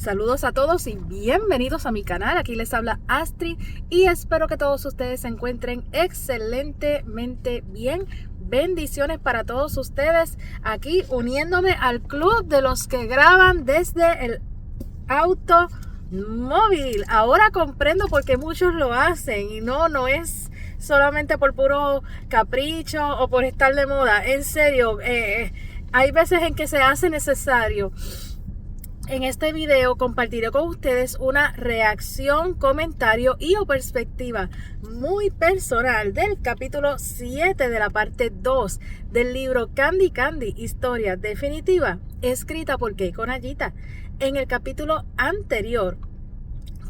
Saludos a todos y bienvenidos a mi canal. Aquí les habla Astrid y espero que todos ustedes se encuentren excelentemente bien. Bendiciones para todos ustedes. Aquí uniéndome al club de los que graban desde el automóvil. Ahora comprendo por qué muchos lo hacen y no es solamente por puro capricho o por estar de moda. En serio, hay veces en que se hace necesario. En este video compartiré con ustedes una reacción, comentario y o perspectiva muy personal del capítulo 7 de la parte 2 del libro Candy Candy, Historia Definitiva, escrita por Keiko Nayita. En el capítulo anterior,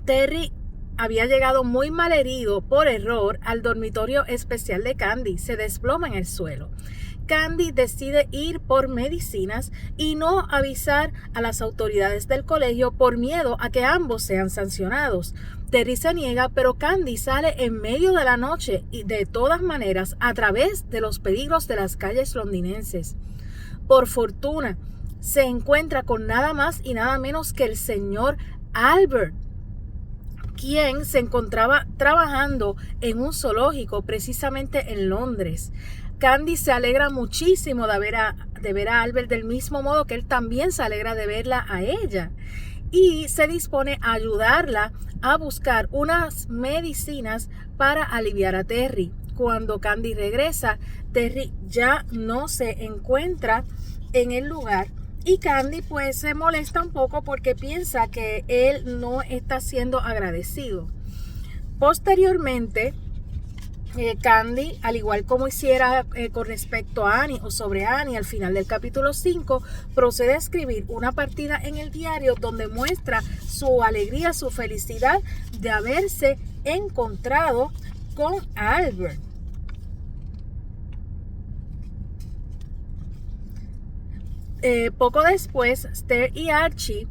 Terry había llegado muy malherido por error al dormitorio especial de Candy. Se desploma en el suelo. Candy decide ir por medicinas y no avisar a las autoridades del colegio por miedo a que ambos sean sancionados. Terry se niega, pero Candy sale en medio de la noche y de todas maneras a través de los peligros de las calles londinenses. Por fortuna, se encuentra con nada más y nada menos que el señor Albert, quien se encontraba trabajando en un zoológico precisamente en Londres. Candy se alegra muchísimo de ver a Albert del mismo modo que él también se alegra de verla a ella y se dispone a ayudarla a buscar unas medicinas para aliviar a Terry. Cuando Candy regresa, Terry ya no se encuentra en el lugar y Candy pues se molesta un poco porque piensa que él no está siendo agradecido. Posteriormente, Candy, al igual como hiciera con respecto a Annie o sobre Annie al final del capítulo 5, procede a escribir una partida en el diario donde muestra su alegría, su felicidad de haberse encontrado con Albert. Poco después, Esther y Archie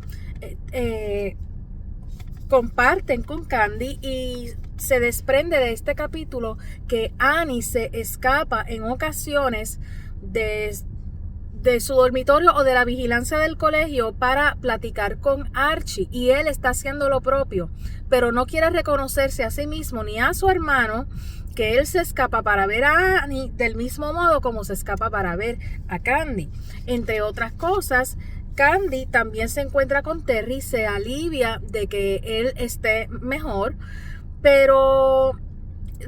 comparten con Candy y se desprende de este capítulo que Annie se escapa en ocasiones de su dormitorio o de la vigilancia del colegio para platicar con Archie y él está haciendo lo propio, pero no quiere reconocerse a sí mismo ni a su hermano que él se escapa para ver a Annie del mismo modo como se escapa para ver a Candy. Entre otras cosas, Candy también se encuentra con Terry, se alivia de que él esté mejor, pero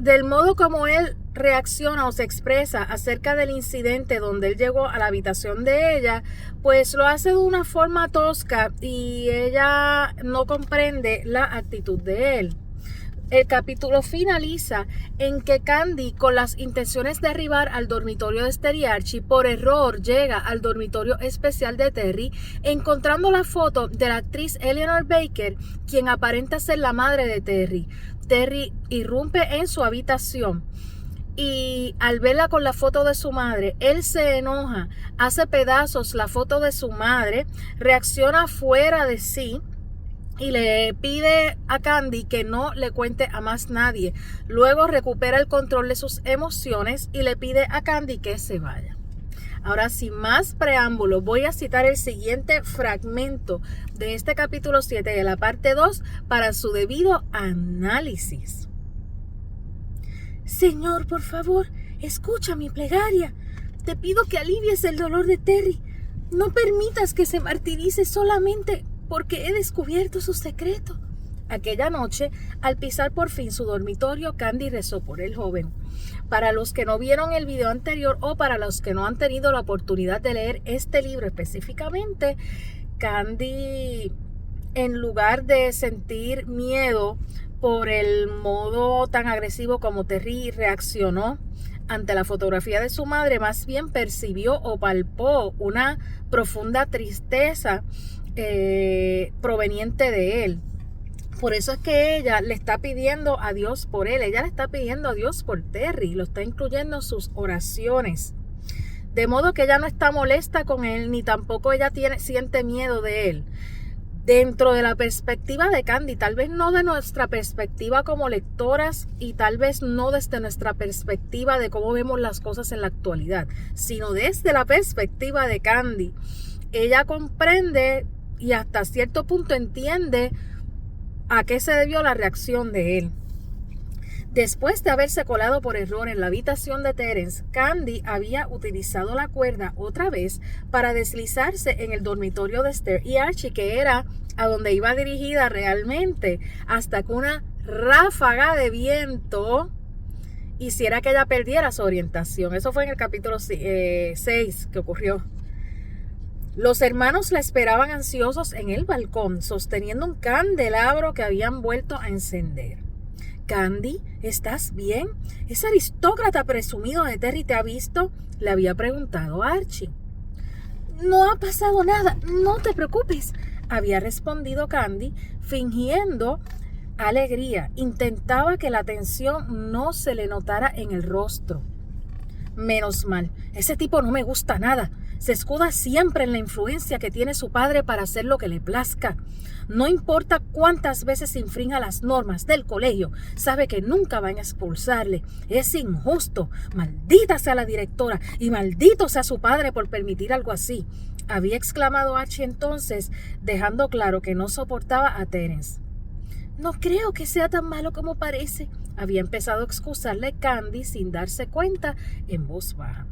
del modo como él reacciona o se expresa acerca del incidente donde él llegó a la habitación de ella, pues lo hace de una forma tosca y ella no comprende la actitud de él. El capítulo finaliza en que Candy, con las intenciones de arribar al dormitorio de Esther y Archie, por error llega al dormitorio especial de Terry, encontrando la foto de la actriz Eleanor Baker, quien aparenta ser la madre de Terry. Terry irrumpe en su habitación y al verla con la foto de su madre, él se enoja, hace pedazos la foto de su madre, reacciona fuera de sí y le pide a Candy que no le cuente a más nadie. Luego recupera el control de sus emociones y le pide a Candy que se vaya. Ahora, sin más preámbulo, voy a citar el siguiente fragmento de este capítulo 7 de la parte 2 para su debido análisis. Señor, por favor, escucha mi plegaria. Te pido que alivies el dolor de Terry. No permitas que se martirice solamente porque he descubierto su secreto. Aquella noche, al pisar por fin su dormitorio, Candy rezó por el joven. Para los que no vieron el video anterior o para los que no han tenido la oportunidad de leer este libro específicamente, Candy, en lugar de sentir miedo por el modo tan agresivo como Terry reaccionó ante la fotografía de su madre, más bien percibió o palpó una profunda tristeza proveniente de él. Por eso es que ella le está pidiendo a Dios por él, ella le está pidiendo a Dios por Terry, lo está incluyendo en sus oraciones. De modo que ella no está molesta con él, ni tampoco ella siente miedo de él. Dentro de la perspectiva de Candy, tal vez no de nuestra perspectiva como lectoras y tal vez no desde nuestra perspectiva de cómo vemos las cosas en la actualidad, sino desde la perspectiva de Candy. Ella comprende y hasta cierto punto entiende a qué se debió la reacción de él. Después de haberse colado por error en la habitación de Terence, Candy había utilizado la cuerda otra vez para deslizarse en el dormitorio de Esther y Archie, que era a donde iba dirigida realmente, hasta que una ráfaga de viento hiciera que ella perdiera su orientación. Eso fue en el capítulo 6 que ocurrió. Los hermanos la esperaban ansiosos en el balcón, sosteniendo un candelabro que habían vuelto a encender. Candy, ¿estás bien? ¿Ese aristócrata presumido de Terry te ha visto?, le había preguntado Archie. No ha pasado nada, no te preocupes, había respondido Candy, fingiendo alegría. Intentaba que la tensión no se le notara en el rostro. Menos mal, ese tipo no me gusta nada. Se escuda siempre en la influencia que tiene su padre para hacer lo que le plazca. No importa cuántas veces infrinja las normas del colegio, sabe que nunca van a expulsarle. Es injusto. Maldita sea la directora y maldito sea su padre por permitir algo así, había exclamado Archie entonces, dejando claro que no soportaba a Terence. No creo que sea tan malo como parece, había empezado a excusarle Candy sin darse cuenta en voz baja.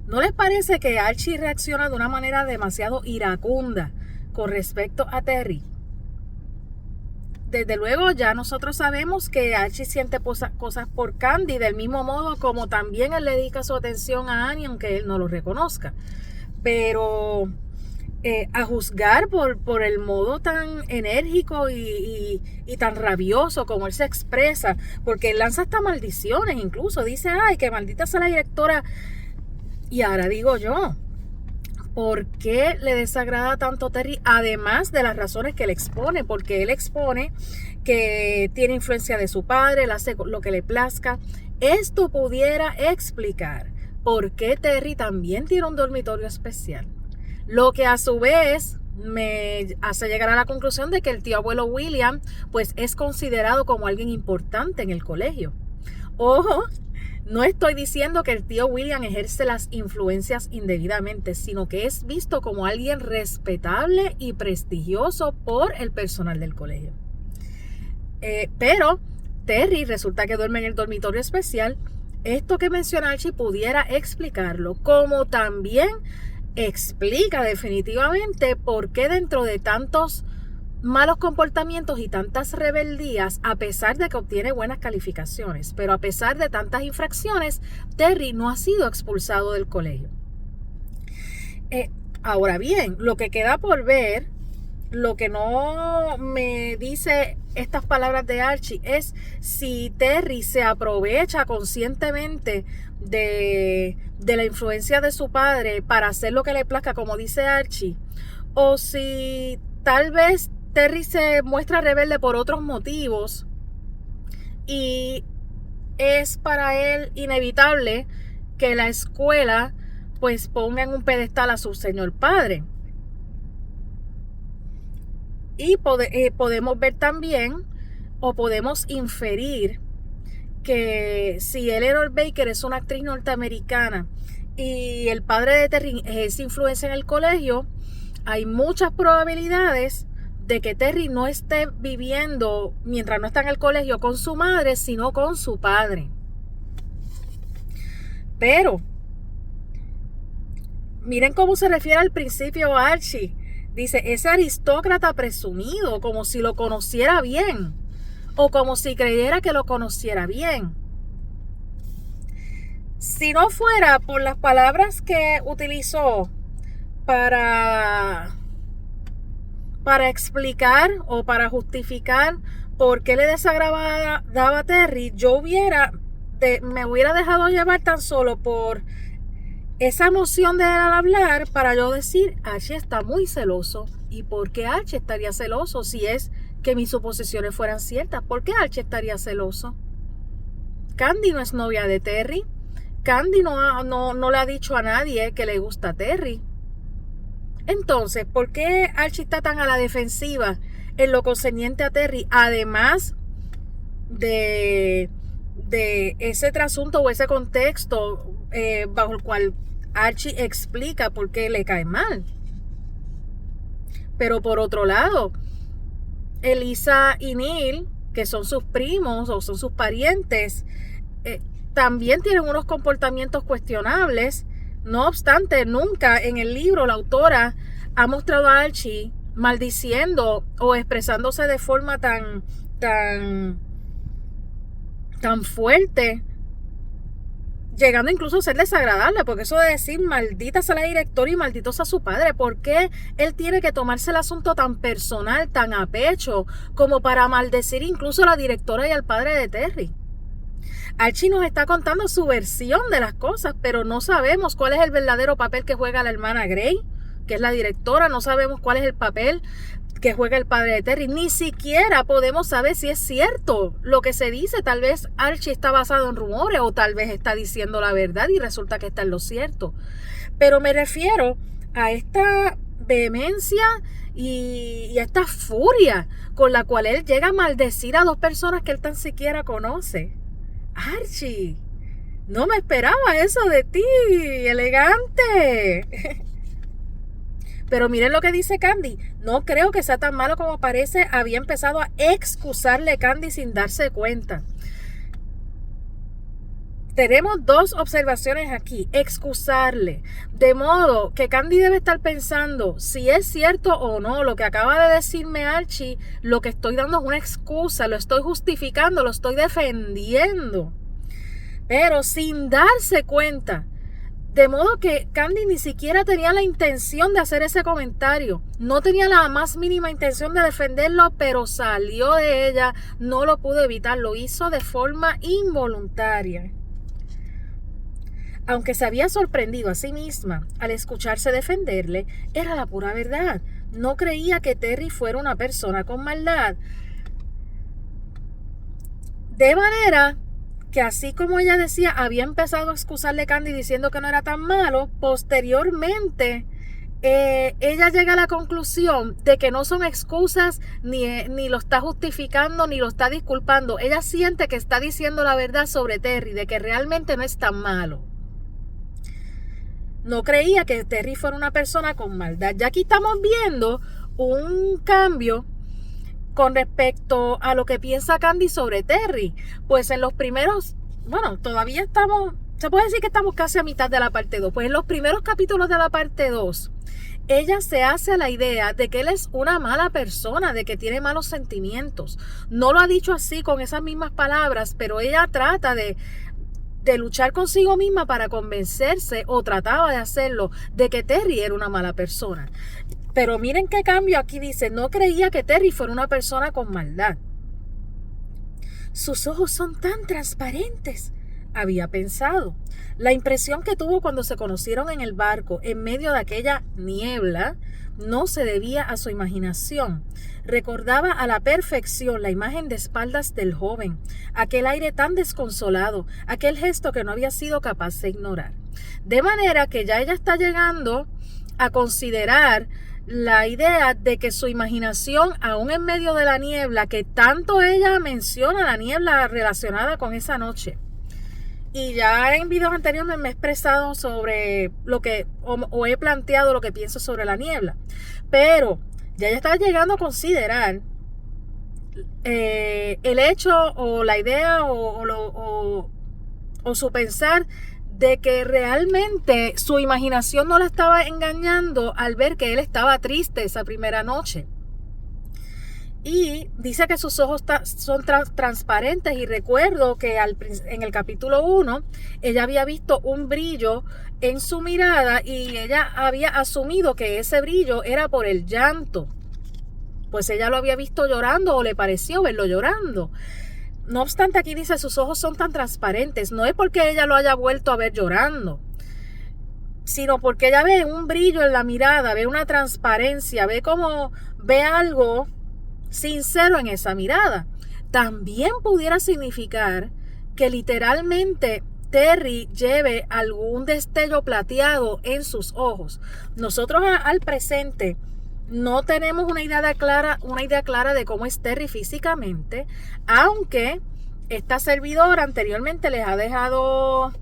¿No les parece que Archie reacciona de una manera demasiado iracunda con respecto a Terry? Desde luego ya nosotros sabemos que Archie siente cosas por Candy, del mismo modo como también él le dedica su atención a Annie, aunque él no lo reconozca. Pero a juzgar por el modo tan enérgico y tan rabioso como él se expresa, porque él lanza hasta maldiciones, incluso dice, ay, que maldita sea la directora. Y ahora digo yo, ¿por qué le desagrada tanto a Terry? Además de las razones que él expone, porque él expone que tiene influencia de su padre, él hace lo que le plazca. Esto pudiera explicar por qué Terry también tiene un dormitorio especial. Lo que a su vez me hace llegar a la conclusión de que el tío abuelo William pues es considerado como alguien importante en el colegio. Ojo, no estoy diciendo que el tío William ejerce las influencias indebidamente, sino que es visto como alguien respetable y prestigioso por el personal del colegio. Pero Terry resulta que duerme en el dormitorio especial. Esto que menciona Archie pudiera explicarlo, como también explica definitivamente por qué dentro de tantos malos comportamientos y tantas rebeldías, a pesar de que obtiene buenas calificaciones, pero a pesar de tantas infracciones, Terry no ha sido expulsado del colegio. Ahora bien, lo que queda por ver, lo que no me dice estas palabras de Archie es si Terry se aprovecha conscientemente de la influencia de su padre para hacer lo que le plazca, como dice Archie, o si tal vez Terry se muestra rebelde por otros motivos y es para él inevitable que la escuela pues ponga en un pedestal a su señor padre. Y podemos ver también, o podemos inferir, que si Eleanor Baker es una actriz norteamericana y el padre de Terry ejerce influencia en el colegio, hay muchas probabilidades de que Terry no esté viviendo mientras no está en el colegio con su madre, sino con su padre. Pero miren cómo se refiere al principio Archie. Dice, ese aristócrata presumido, como si lo conociera bien, o como si creyera que lo conociera bien. Si no fuera por las palabras que utilizó para explicar o para justificar por qué le desagradaba a Terry, yo me hubiera dejado llevar tan solo por esa emoción de él al hablar para yo decir, Archie está muy celoso. ¿Y por qué Archie estaría celoso si es que mis suposiciones fueran ciertas? ¿Por qué Archie estaría celoso? Candy no es novia de Terry. Candy no le ha dicho a nadie que le gusta a Terry. Entonces, ¿por qué Archie está tan a la defensiva en lo concerniente a Terry? Además de ese trasunto o ese contexto bajo el cual Archie explica por qué le cae mal. Pero por otro lado, Elisa y Neil, que son sus primos o son sus parientes, también tienen unos comportamientos cuestionables. No obstante, nunca en el libro la autora ha mostrado a Archie maldiciendo o expresándose de forma tan fuerte, llegando incluso a ser desagradable, porque eso de decir maldita sea la directora y maldito sea su padre, ¿por qué él tiene que tomarse el asunto tan personal, tan a pecho, como para maldecir incluso a la directora y al padre de Terry? Archie nos está contando su versión de las cosas, pero no sabemos cuál es el verdadero papel que juega la hermana Grey, que es la directora. No sabemos cuál es el papel que juega el padre de Terry. Ni siquiera podemos saber si es cierto lo que se dice. Tal vez Archie está basado en rumores o tal vez está diciendo la verdad y resulta que está en lo cierto. Pero me refiero a esta vehemencia y a esta furia con la cual él llega a maldecir a dos personas que él tan siquiera conoce. Archie, no me esperaba eso de ti, elegante. Pero miren lo que dice Candy. No creo que sea tan malo como parece. Había empezado a excusarle Candy sin darse cuenta. Tenemos dos observaciones aquí. Excusarle. De modo que Candy debe estar pensando si es cierto o no lo que acaba de decirme Archie. Lo que estoy dando es una excusa. Lo estoy justificando. Lo estoy defendiendo. Pero sin darse cuenta. De modo que Candy ni siquiera tenía la intención de hacer ese comentario. No tenía la más mínima intención de defenderlo, pero salió de ella. No lo pudo evitar. Lo hizo de forma involuntaria. Aunque se había sorprendido a sí misma al escucharse defenderle, era la pura verdad. No creía que Terry fuera una persona con maldad. De manera que así como ella decía, había empezado a excusarle a Candy diciendo que no era tan malo, posteriormente ella llega a la conclusión de que no son excusas, ni lo está justificando, ni lo está disculpando. Ella siente que está diciendo la verdad sobre Terry, de que realmente no es tan malo. No creía que Terry fuera una persona con maldad. Ya aquí estamos viendo un cambio con respecto a lo que piensa Candy sobre Terry. Pues en los primeros, todavía estamos, se puede decir que estamos casi a mitad de la parte 2. Pues en los primeros capítulos de la parte 2, ella se hace a la idea de que él es una mala persona, de que tiene malos sentimientos. No lo ha dicho así con esas mismas palabras, pero ella trata de luchar consigo misma para convencerse, o trataba de hacerlo, de que Terry era una mala persona. Pero miren qué cambio aquí dice, no creía que Terry fuera una persona con maldad. Sus ojos son tan transparentes, había pensado. La impresión que tuvo cuando se conocieron en el barco, en medio de aquella niebla, no se debía a su imaginación. Recordaba a la perfección la imagen de espaldas del joven, aquel aire tan desconsolado, aquel gesto que no había sido capaz de ignorar. De manera que ya ella está llegando a considerar la idea de que su imaginación, aún en medio de la niebla, que tanto ella menciona la niebla relacionada con esa noche. Y ya en videos anteriores me he expresado sobre lo que, o he planteado lo que pienso sobre la niebla. Pero ya ella está llegando a considerar el hecho o la idea o su pensar de que realmente su imaginación no la estaba engañando al ver que él estaba triste esa primera noche. Y dice que sus ojos son transparentes, y recuerdo que en el capítulo 1 ella había visto un brillo en su mirada y ella había asumido que ese brillo era por el llanto. Pues ella lo había visto llorando, o le pareció verlo llorando. No obstante, aquí dice sus ojos son tan transparentes. No es porque ella lo haya vuelto a ver llorando, sino porque ella ve un brillo en la mirada, ve una transparencia, ve algo sincero en esa mirada. También pudiera significar que literalmente Terry lleve algún destello plateado en sus ojos. Nosotros al presente no tenemos una idea clara de cómo es Terry físicamente, aunque esta servidora anteriormente les ha dejado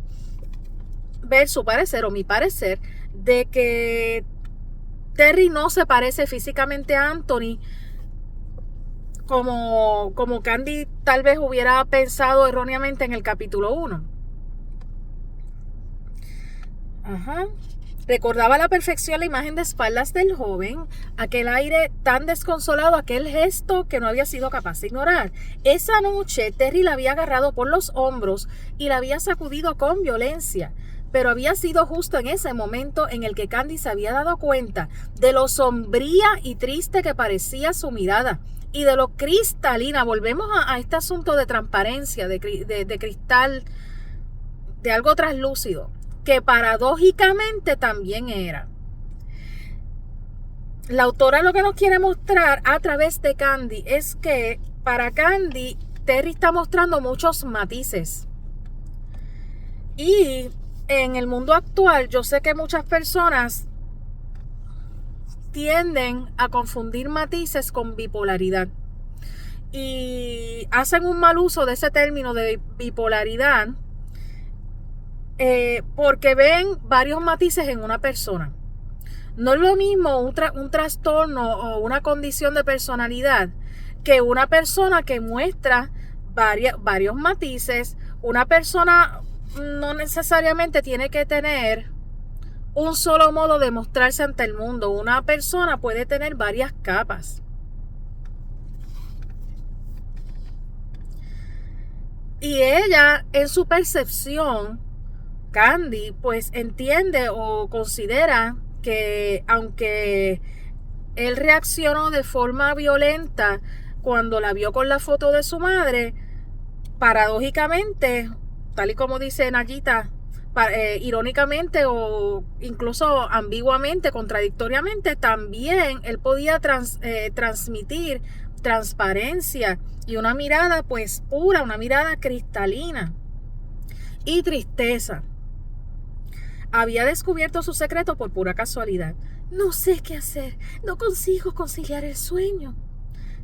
ver su parecer, o mi parecer, de que Terry no se parece físicamente a Anthony como Candy tal vez hubiera pensado erróneamente en el capítulo 1. Ajá. Recordaba a la perfección la imagen de espaldas del joven, aquel aire tan desconsolado, aquel gesto que no había sido capaz de ignorar. Esa noche Terry la había agarrado por los hombros y la había sacudido con violencia, pero había sido justo en ese momento en el que Candy se había dado cuenta de lo sombría y triste que parecía su mirada y de lo cristalina. Volvemos a este asunto de transparencia, de cristal, de algo translúcido, que paradójicamente también era. La autora lo que nos quiere mostrar a través de Candy es que para Candy, Terry está mostrando muchos matices. Y en el mundo actual, yo sé que muchas personas tienden a confundir matices con bipolaridad. Y hacen un mal uso de ese término de bipolaridad porque ven varios matices en una persona. No es lo mismo un trastorno o una condición de personalidad que una persona que muestra varios matices. Una persona no necesariamente tiene que tener un solo modo de mostrarse ante el mundo. Una persona puede tener varias capas. Y ella, en su percepción, Candy, pues entiende o considera que aunque él reaccionó de forma violenta cuando la vio con la foto de su madre, paradójicamente, tal y como dice Nayita, irónicamente o incluso ambiguamente, contradictoriamente, también él podía transmitir transparencia y una mirada pues pura, una mirada cristalina y tristeza. Había descubierto su secreto por pura casualidad. No sé qué hacer, no consigo conciliar el sueño.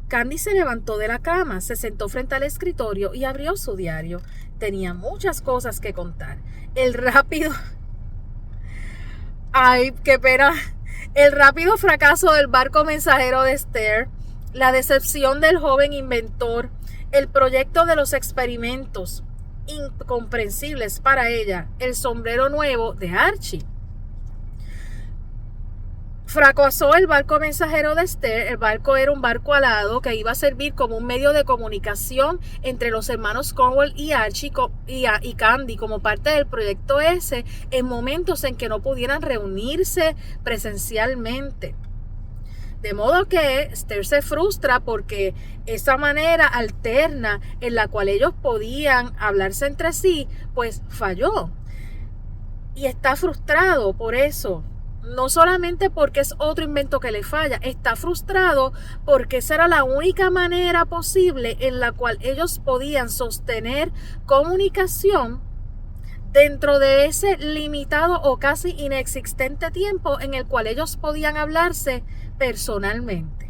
Candy se levantó de la cama, se sentó frente al escritorio y abrió su diario. Tenía muchas cosas que contar. Ay, qué pena. El rápido fracaso del barco mensajero de Esther, la decepción del joven inventor, el proyecto de los experimentos incomprensibles para ella, el sombrero nuevo de Archie. Fracasó el barco mensajero de Esther. El barco era un barco alado que iba a servir como un medio de comunicación entre los hermanos Cornwell y Archie y Candy como parte del proyecto ese en momentos en que no pudieran reunirse presencialmente. De modo que Esther se frustra porque esa manera alterna en la cual ellos podían hablarse entre sí, pues falló. Y está frustrado por eso. No solamente porque es otro invento que le falla, está frustrado porque esa era la única manera posible en la cual ellos podían sostener comunicación dentro de ese limitado o casi inexistente tiempo en el cual ellos podían hablarse personalmente.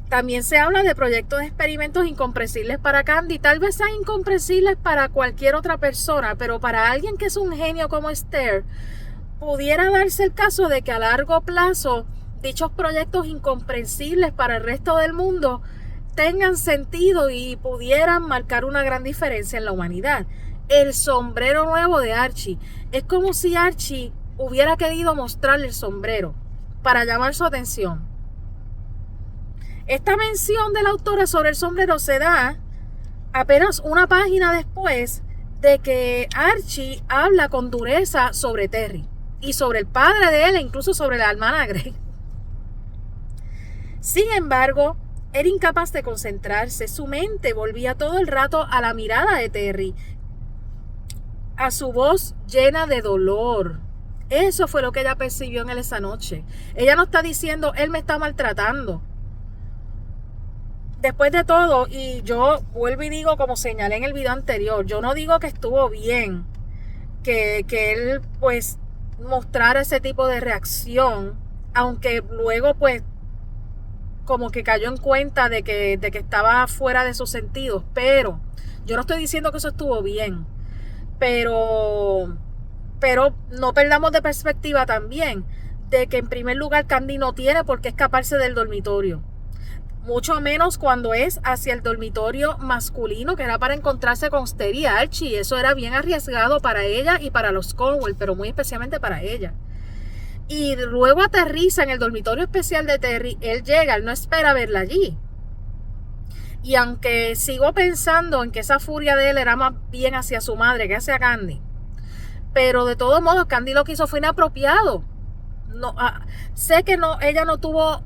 También se habla de proyectos de experimentos incomprensibles para Candy. Tal vez sean incomprensibles para cualquier otra persona, pero para alguien que es un genio como Esther, pudiera darse el caso de que a largo plazo dichos proyectos incomprensibles para el resto del mundo tengan sentido y pudieran marcar una gran diferencia en la humanidad. El sombrero nuevo de Archie. Es como si Archie hubiera querido mostrarle el sombrero para llamar su atención. Esta mención de la autora sobre el sombrero se da apenas una página después de que Archie habla con dureza sobre Terry y sobre el padre de él e incluso sobre la hermana Grey. Sin embargo, era incapaz de concentrarse. Su mente volvía todo el rato a la mirada de Terry, a su voz llena de dolor. Eso fue lo que ella percibió en él esa noche. Ella no está diciendo, él me está maltratando. Después de todo, y yo vuelvo y digo como señalé en el video anterior, yo no digo que estuvo bien que él pues mostrara ese tipo de reacción, aunque luego pues como que cayó en cuenta de que estaba fuera de sus sentidos, pero yo no estoy diciendo que eso estuvo bien, pero Pero no perdamos de perspectiva también de que en primer lugar Candy no tiene por qué escaparse del dormitorio. Mucho menos cuando es hacia el dormitorio masculino, que era para encontrarse con Terry y Archie. Eso era bien arriesgado para ella y para los Cornwell, pero muy especialmente para ella. Y luego aterriza en el dormitorio especial de Terry. Él llega, él no espera verla allí. Y aunque sigo pensando en que esa furia de él era más bien hacia su madre que hacia Candy, pero de todos modos Candy lo que hizo fue inapropiado. No, sé que no, ella no tuvo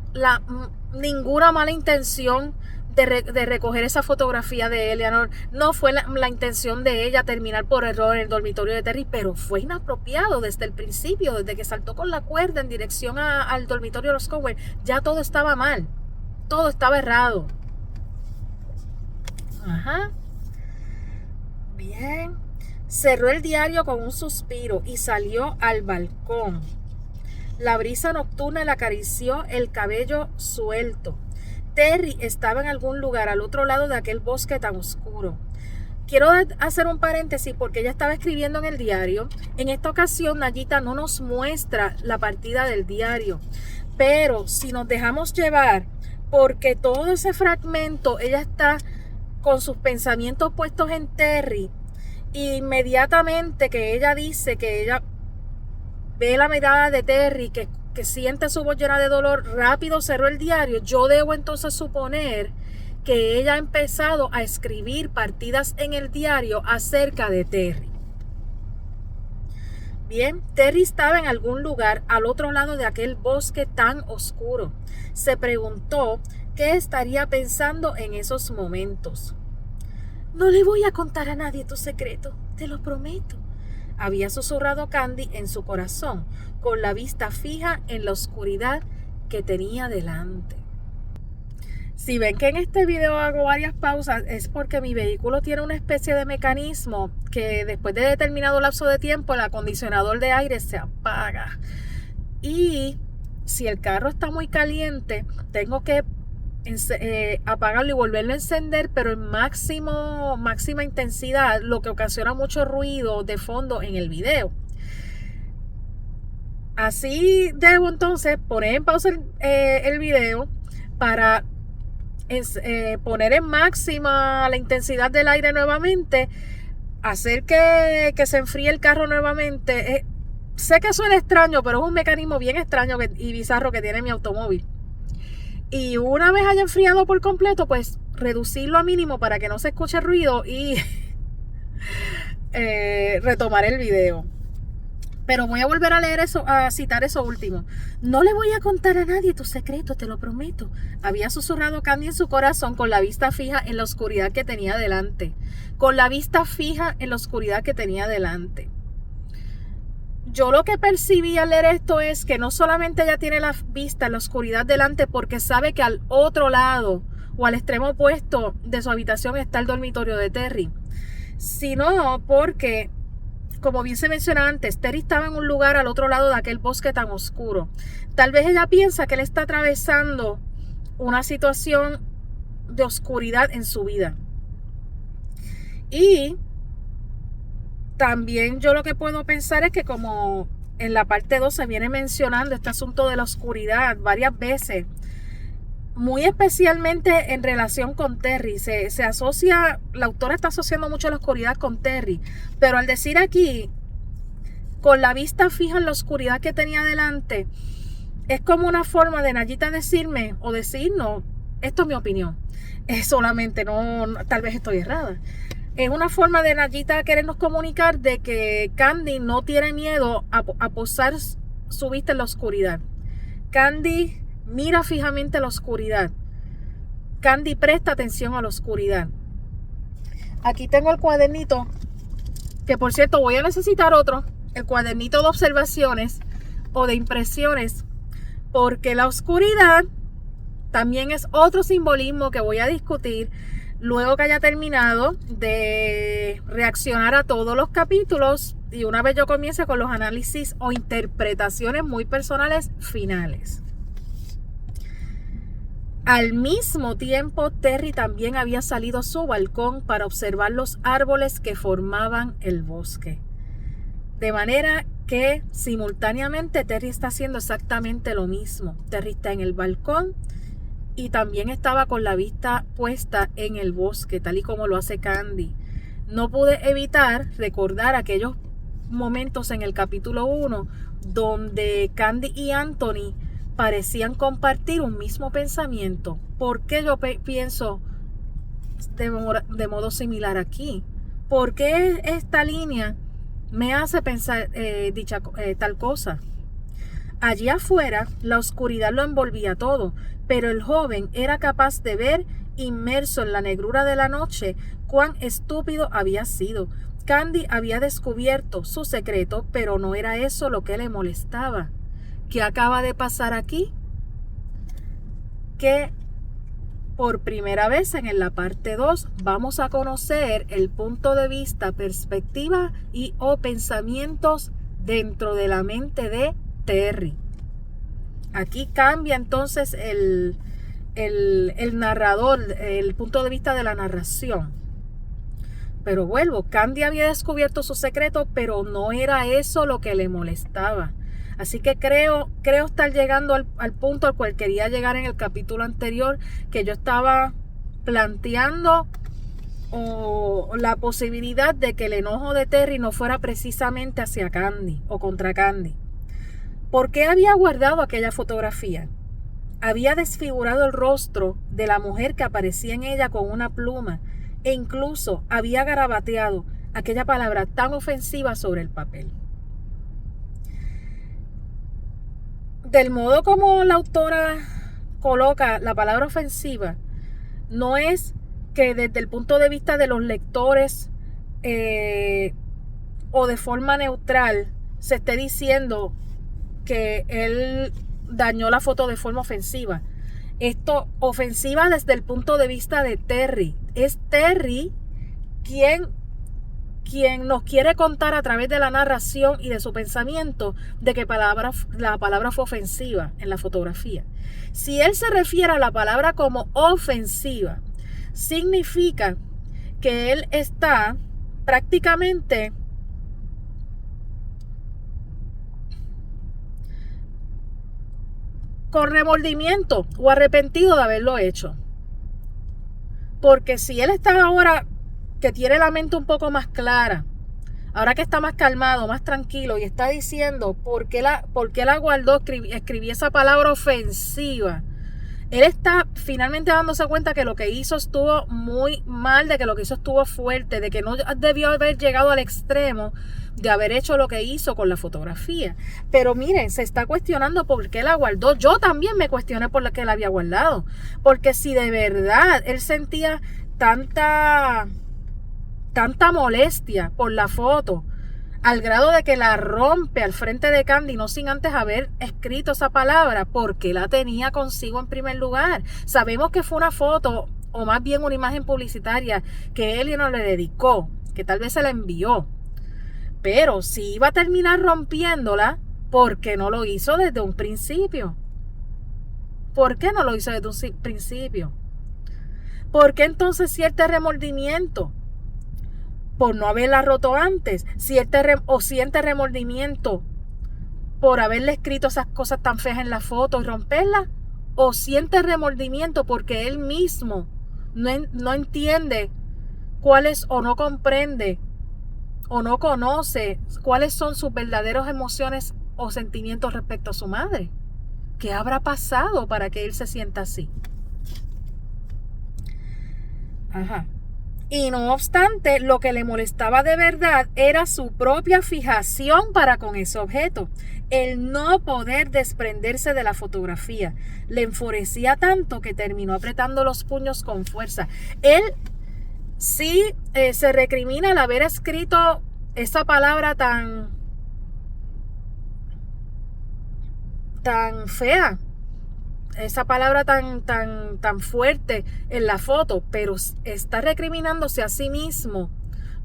ninguna mala intención de recoger esa fotografía de Eleanor. No fue la intención de ella terminar por error en el dormitorio de Terry, pero fue inapropiado desde el principio, desde que saltó con la cuerda en dirección al dormitorio de los Cornwell. Ya todo estaba mal, todo estaba errado. Ajá. Bien. Cerró el diario con un suspiro y salió al balcón. La brisa nocturna le acarició el cabello suelto. Terry estaba en algún lugar al otro lado de aquel bosque tan oscuro. Quiero hacer un paréntesis porque ella estaba escribiendo en el diario. En esta ocasión Nayita no nos muestra la partida del diario, pero si nos dejamos llevar, porque todo ese fragmento ella está con sus pensamientos puestos en Terry, inmediatamente que ella dice que ella ve la mirada de Terry, que siente su voz llena de dolor, rápido cerró el diario. Yo debo entonces suponer que ella ha empezado a escribir partidas en el diario acerca de Terry. Bien, Terry estaba en algún lugar al otro lado de aquel bosque tan oscuro. Se preguntó qué estaría pensando en esos momentos. No le voy a contar a nadie tu secreto, te lo prometo, había susurrado Candy en su corazón, con la vista fija en la oscuridad que tenía delante. Si ven que en este video hago varias pausas, es porque mi vehículo tiene una especie de mecanismo que después de determinado lapso de tiempo el acondicionador de aire se apaga. Y si el carro está muy caliente, tengo que apagarlo y volverlo a encender, pero en máxima intensidad, lo que ocasiona mucho ruido de fondo en el video. Así debo entonces poner en pausa el video para poner en máxima la intensidad del aire nuevamente, hacer que se enfríe el carro nuevamente. Sé que suena extraño, pero es un mecanismo bien extraño y bizarro que tiene mi automóvil. Y una vez haya enfriado por completo, pues reducirlo a mínimo para que no se escuche ruido y retomar el video. Pero voy a volver a leer eso, a citar eso último. No le voy a contar a nadie tu secreto, te lo prometo. Había susurrado Candy en su corazón con la vista fija en la oscuridad que tenía delante. Con la vista fija en la oscuridad que tenía delante. Yo lo que percibí al leer esto es que no solamente ella tiene la vista en la oscuridad delante porque sabe que al otro lado o al extremo opuesto de su habitación está el dormitorio de Terry, sino porque, como bien se menciona antes, Terry estaba en un lugar al otro lado de aquel bosque tan oscuro. Tal vez ella piensa que él está atravesando una situación de oscuridad en su vida. Y también yo lo que puedo pensar es que como en la parte 2 se viene mencionando este asunto de la oscuridad varias veces, muy especialmente en relación con Terry, se asocia, la autora está asociando mucho la oscuridad con Terry, pero al decir aquí, con la vista fija en la oscuridad que tenía delante, es como una forma de Nayita decirme, o decirnos, esto es mi opinión, es solamente, no, tal vez estoy errada. Es una forma de Nayita querernos comunicar de que Candy no tiene miedo a posar su vista en la oscuridad. Candy mira fijamente la oscuridad. Candy presta atención a la oscuridad. Aquí tengo el cuadernito, que por cierto voy a necesitar otro, el cuadernito de observaciones o de impresiones, porque la oscuridad también es otro simbolismo que voy a discutir luego que haya terminado de reaccionar a todos los capítulos y una vez yo comience con los análisis o interpretaciones muy personales finales. Al mismo tiempo, Terry también había salido a su balcón para observar los árboles que formaban el bosque. De manera que simultáneamente Terry está haciendo exactamente lo mismo. Terry está en el balcón y también estaba con la vista puesta en el bosque, tal y como lo hace Candy. No pude evitar recordar aquellos momentos en el capítulo 1 donde Candy y Anthony parecían compartir un mismo pensamiento. ¿Por qué yo pienso de modo similar aquí? ¿Por qué esta línea me hace pensar tal cosa? Allí afuera, la oscuridad lo envolvía todo, pero el joven era capaz de ver, inmerso en la negrura de la noche, cuán estúpido había sido. Candy había descubierto su secreto, pero no era eso lo que le molestaba. ¿Qué acaba de pasar aquí? Que por primera vez en la parte 2 vamos a conocer el punto de vista, perspectiva y o pensamientos dentro de la mente de Terry. Aquí cambia entonces el narrador, el punto de vista de la narración. Pero vuelvo, Candy había descubierto su secreto, pero no era eso lo que le molestaba. Así que creo estar llegando al punto al cual quería llegar en el capítulo anterior, que yo estaba planteando la posibilidad de que el enojo de Terry no fuera precisamente hacia Candy o contra Candy. ¿Por qué había guardado aquella fotografía? Había desfigurado el rostro de la mujer que aparecía en ella con una pluma e incluso había garabateado aquella palabra tan ofensiva sobre el papel. Del modo como la autora coloca la palabra ofensiva, no es que desde el punto de vista de los lectores o de forma neutral se esté diciendo que él dañó la foto de forma ofensiva. Esto ofensiva desde el punto de vista de Terry. Es Terry quien nos quiere contar a través de la narración y de su pensamiento de que la palabra fue ofensiva en la fotografía. Si él se refiere a la palabra como ofensiva, significa que él está prácticamente con remordimiento o arrepentido de haberlo hecho. Porque si él está ahora que tiene la mente un poco más clara, ahora que está más calmado, más tranquilo y está diciendo por qué la guardó, escribí esa palabra ofensiva, él está finalmente dándose cuenta que lo que hizo estuvo muy mal, de que lo que hizo estuvo fuerte, de que no debió haber llegado al extremo de haber hecho lo que hizo con la fotografía. Pero miren, se está cuestionando por qué la guardó. Yo también me cuestioné por la que la había guardado, porque si de verdad él sentía tanta molestia por la foto, al grado de que la rompe al frente de Candy, no sin antes haber escrito esa palabra, porque la tenía consigo en primer lugar. Sabemos que fue una foto, o más bien una imagen publicitaria, que él no le dedicó, que tal vez se la envió. Pero si iba a terminar rompiéndola, ¿por qué no lo hizo desde un principio? ¿Por qué no lo hizo desde un principio? ¿Por qué entonces siente remordimiento por no haberla roto antes? Siente remordimiento por haberle escrito esas cosas tan feas en la foto y romperla, o siente remordimiento porque él mismo no entiende cuáles, o no comprende o no conoce cuáles son sus verdaderas emociones o sentimientos respecto a su madre. ¿Qué habrá pasado para que él se sienta así? Ajá. Y no obstante, lo que le molestaba de verdad era su propia fijación para con ese objeto. El no poder desprenderse de la fotografía. Le enfurecía tanto que terminó apretando los puños con fuerza. Él sí se recrimina el haber escrito esa palabra tan fea, esa palabra tan fuerte en la foto, pero está recriminándose a sí mismo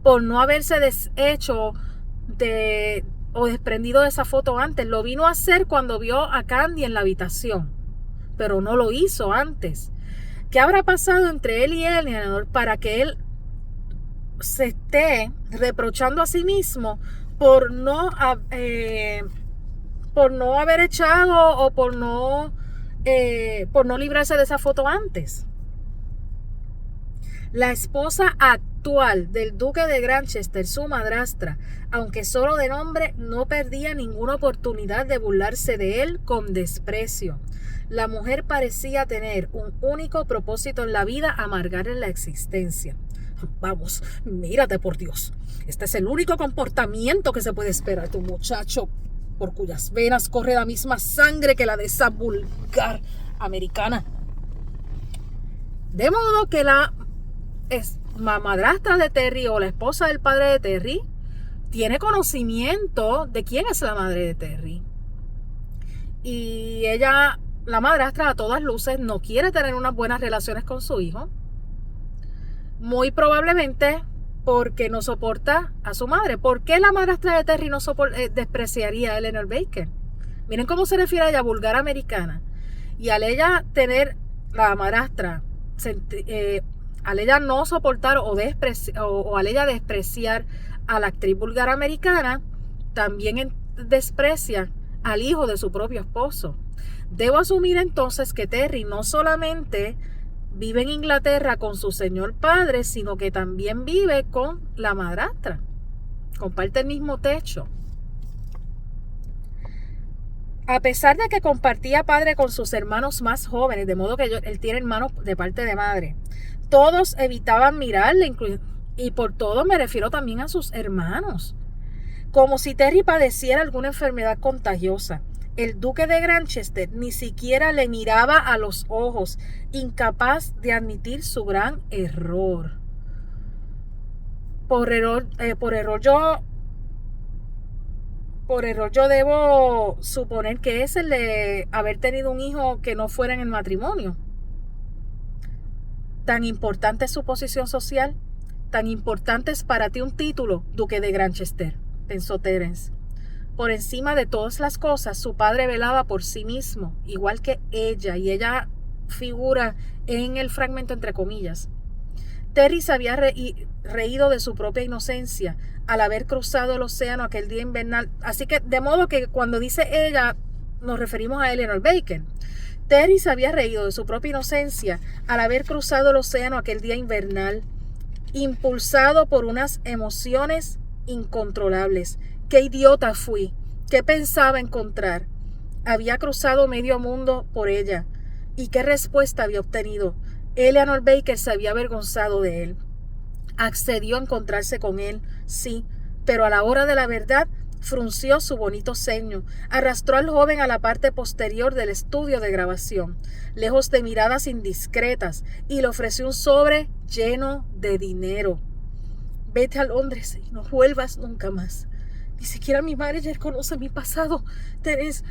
por no haberse deshecho o desprendido de esa foto antes. Lo vino a hacer cuando vio a Candy en la habitación, pero no lo hizo antes. ¿Qué habrá pasado entre él y Eleanor para que él se esté reprochando a sí mismo por no, por no haber echado o por no librarse de esa foto antes. La esposa actual del duque de Granchester, su madrastra, aunque solo de nombre, no perdía ninguna oportunidad de burlarse de él con desprecio. La mujer parecía tener un único propósito en la vida: amargarle la existencia. Vamos, mírate por Dios. Este es el único comportamiento que se puede esperar de un muchacho por cuyas venas corre la misma sangre que la de esa vulgar americana. De modo que la madrastra de Terry, o la esposa del padre de Terry, tiene conocimiento de quién es la madre de Terry. Y ella, la madrastra, a todas luces, no quiere tener unas buenas relaciones con su hijo. Muy probablemente porque no soporta a su madre. ¿Por qué la madrastra de Terry no despreciaría a Eleanor Baker? Miren cómo se refiere a ella: vulgar americana. Y al ella tener, la madrastra, al ella no soportar o al ella despreciar a la actriz vulgar americana, también desprecia al hijo de su propio esposo. Debo asumir entonces que Terry no solamente vive en Inglaterra con su señor padre, sino que también vive con la madrastra. Comparte el mismo techo. A pesar de que compartía padre con sus hermanos más jóvenes, de modo que él tiene hermanos de parte de madre, todos evitaban mirarle, y por todo me refiero también a sus hermanos, como si Terry padeciera alguna enfermedad contagiosa. El duque de Granchester ni siquiera le miraba a los ojos, incapaz de admitir su gran error. Por error yo debo suponer que es el de haber tenido un hijo que no fuera en el matrimonio. Tan importante es su posición social, tan importante es para ti un título, duque de Granchester, pensó Terence. Por encima de todas las cosas, su padre velaba por sí mismo, igual que ella, y ella figura en el fragmento entre comillas. Terry se había reído de su propia inocencia al haber cruzado el océano aquel día invernal. Así que, de modo que cuando dice ella, nos referimos a Eleanor Baker. Terry se había reído de su propia inocencia al haber cruzado el océano aquel día invernal, impulsado por unas emociones incontrolables. ¡Qué idiota fui! ¿Qué pensaba encontrar? Había cruzado medio mundo por ella. ¿Y qué respuesta había obtenido? Eleanor Baker se había avergonzado de él. Accedió a encontrarse con él, sí, pero a la hora de la verdad frunció su bonito ceño, arrastró al joven a la parte posterior del estudio de grabación, lejos de miradas indiscretas, y le ofreció un sobre lleno de dinero. Vete a Londres y no vuelvas nunca más. Ni siquiera mi manager conoce mi pasado. Terence,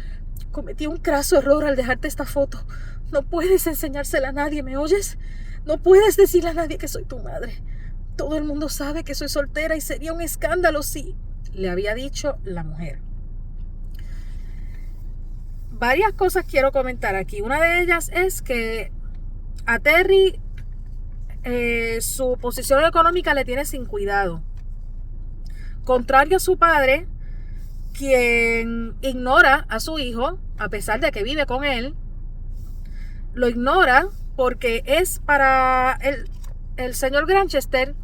cometí un craso error al dejarte esta foto. No puedes enseñársela a nadie, ¿me oyes? No puedes decirle a nadie que soy tu madre. Todo el mundo sabe que soy soltera y sería un escándalo si... le había dicho la mujer. Varias cosas quiero comentar aquí. Una de ellas es que a Terry su posición económica le tiene sin cuidado. Contrario a su padre, quien ignora a su hijo, a pesar de que vive con él, lo ignora porque es para el señor Granchester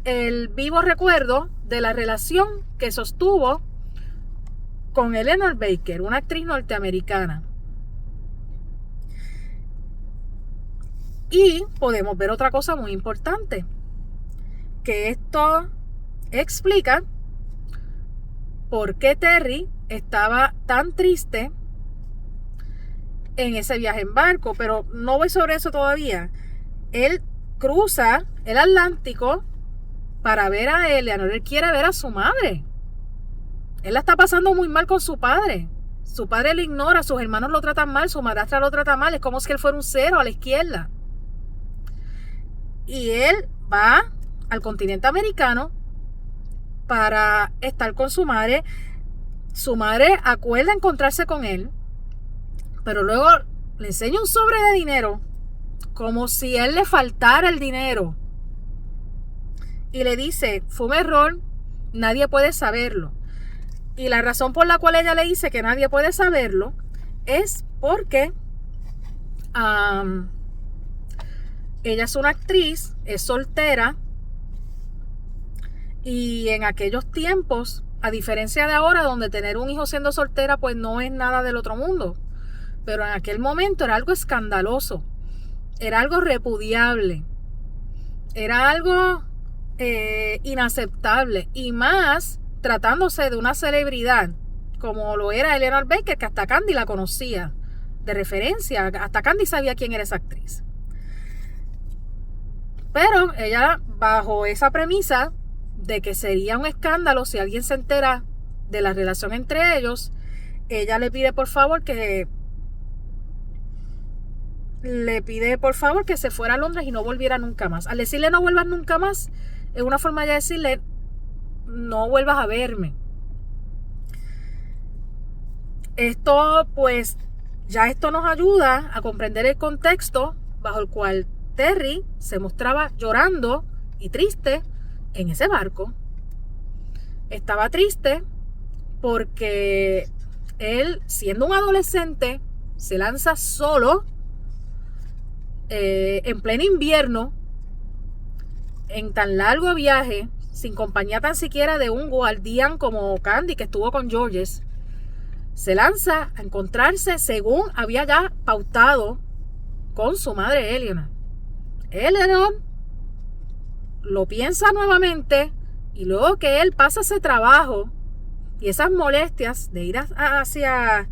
el vivo recuerdo de la relación que sostuvo con Eleanor Baker, una actriz norteamericana. Y podemos ver otra cosa muy importante, que esto explica por qué Terry estaba tan triste en ese viaje en barco, pero no voy sobre eso todavía. Él cruza el Atlántico para ver a Eleanor. Él quiere ver a su madre. Él la está pasando muy mal con su padre. Su padre le ignora, sus hermanos lo tratan mal, su madrastra lo trata mal. Es como si él fuera un cero a la izquierda. Y él va al continente americano para estar con su madre. Su madre acuerda encontrarse con él, pero luego le enseña un sobre de dinero, como si a él le faltara el dinero. Y le dice, fue un error, nadie puede saberlo. Y la razón por la cual ella le dice que nadie puede saberlo es porque ella es una actriz, es soltera, y en aquellos tiempos, a diferencia de ahora, donde tener un hijo siendo soltera pues no es nada del otro mundo, pero en aquel momento era algo escandaloso, era algo repudiable, era algo inaceptable, y más tratándose de una celebridad como lo era Eleanor Baker, que hasta Candy la conocía de referencia, hasta Candy sabía quién era esa actriz. Pero ella, bajo esa premisa de que sería un escándalo si alguien se entera de la relación entre ellos, ella le pide por favor que se fuera a Londres y no volviera nunca más. Al decirle no vuelvas nunca más, es una forma de decirle no vuelvas a verme. Esto pues ya esto nos ayuda a comprender el contexto bajo el cual Terry se mostraba llorando y triste en ese barco. Estaba triste porque él, siendo un adolescente, se lanza solo en pleno invierno, en tan largo viaje, sin compañía tan siquiera de un guardián como Candy, que estuvo con Georges. Se lanza a encontrarse, según había ya pautado, con su madre Eleanor. Eleanor lo piensa nuevamente, y luego que él pasa ese trabajo y esas molestias de ir hacia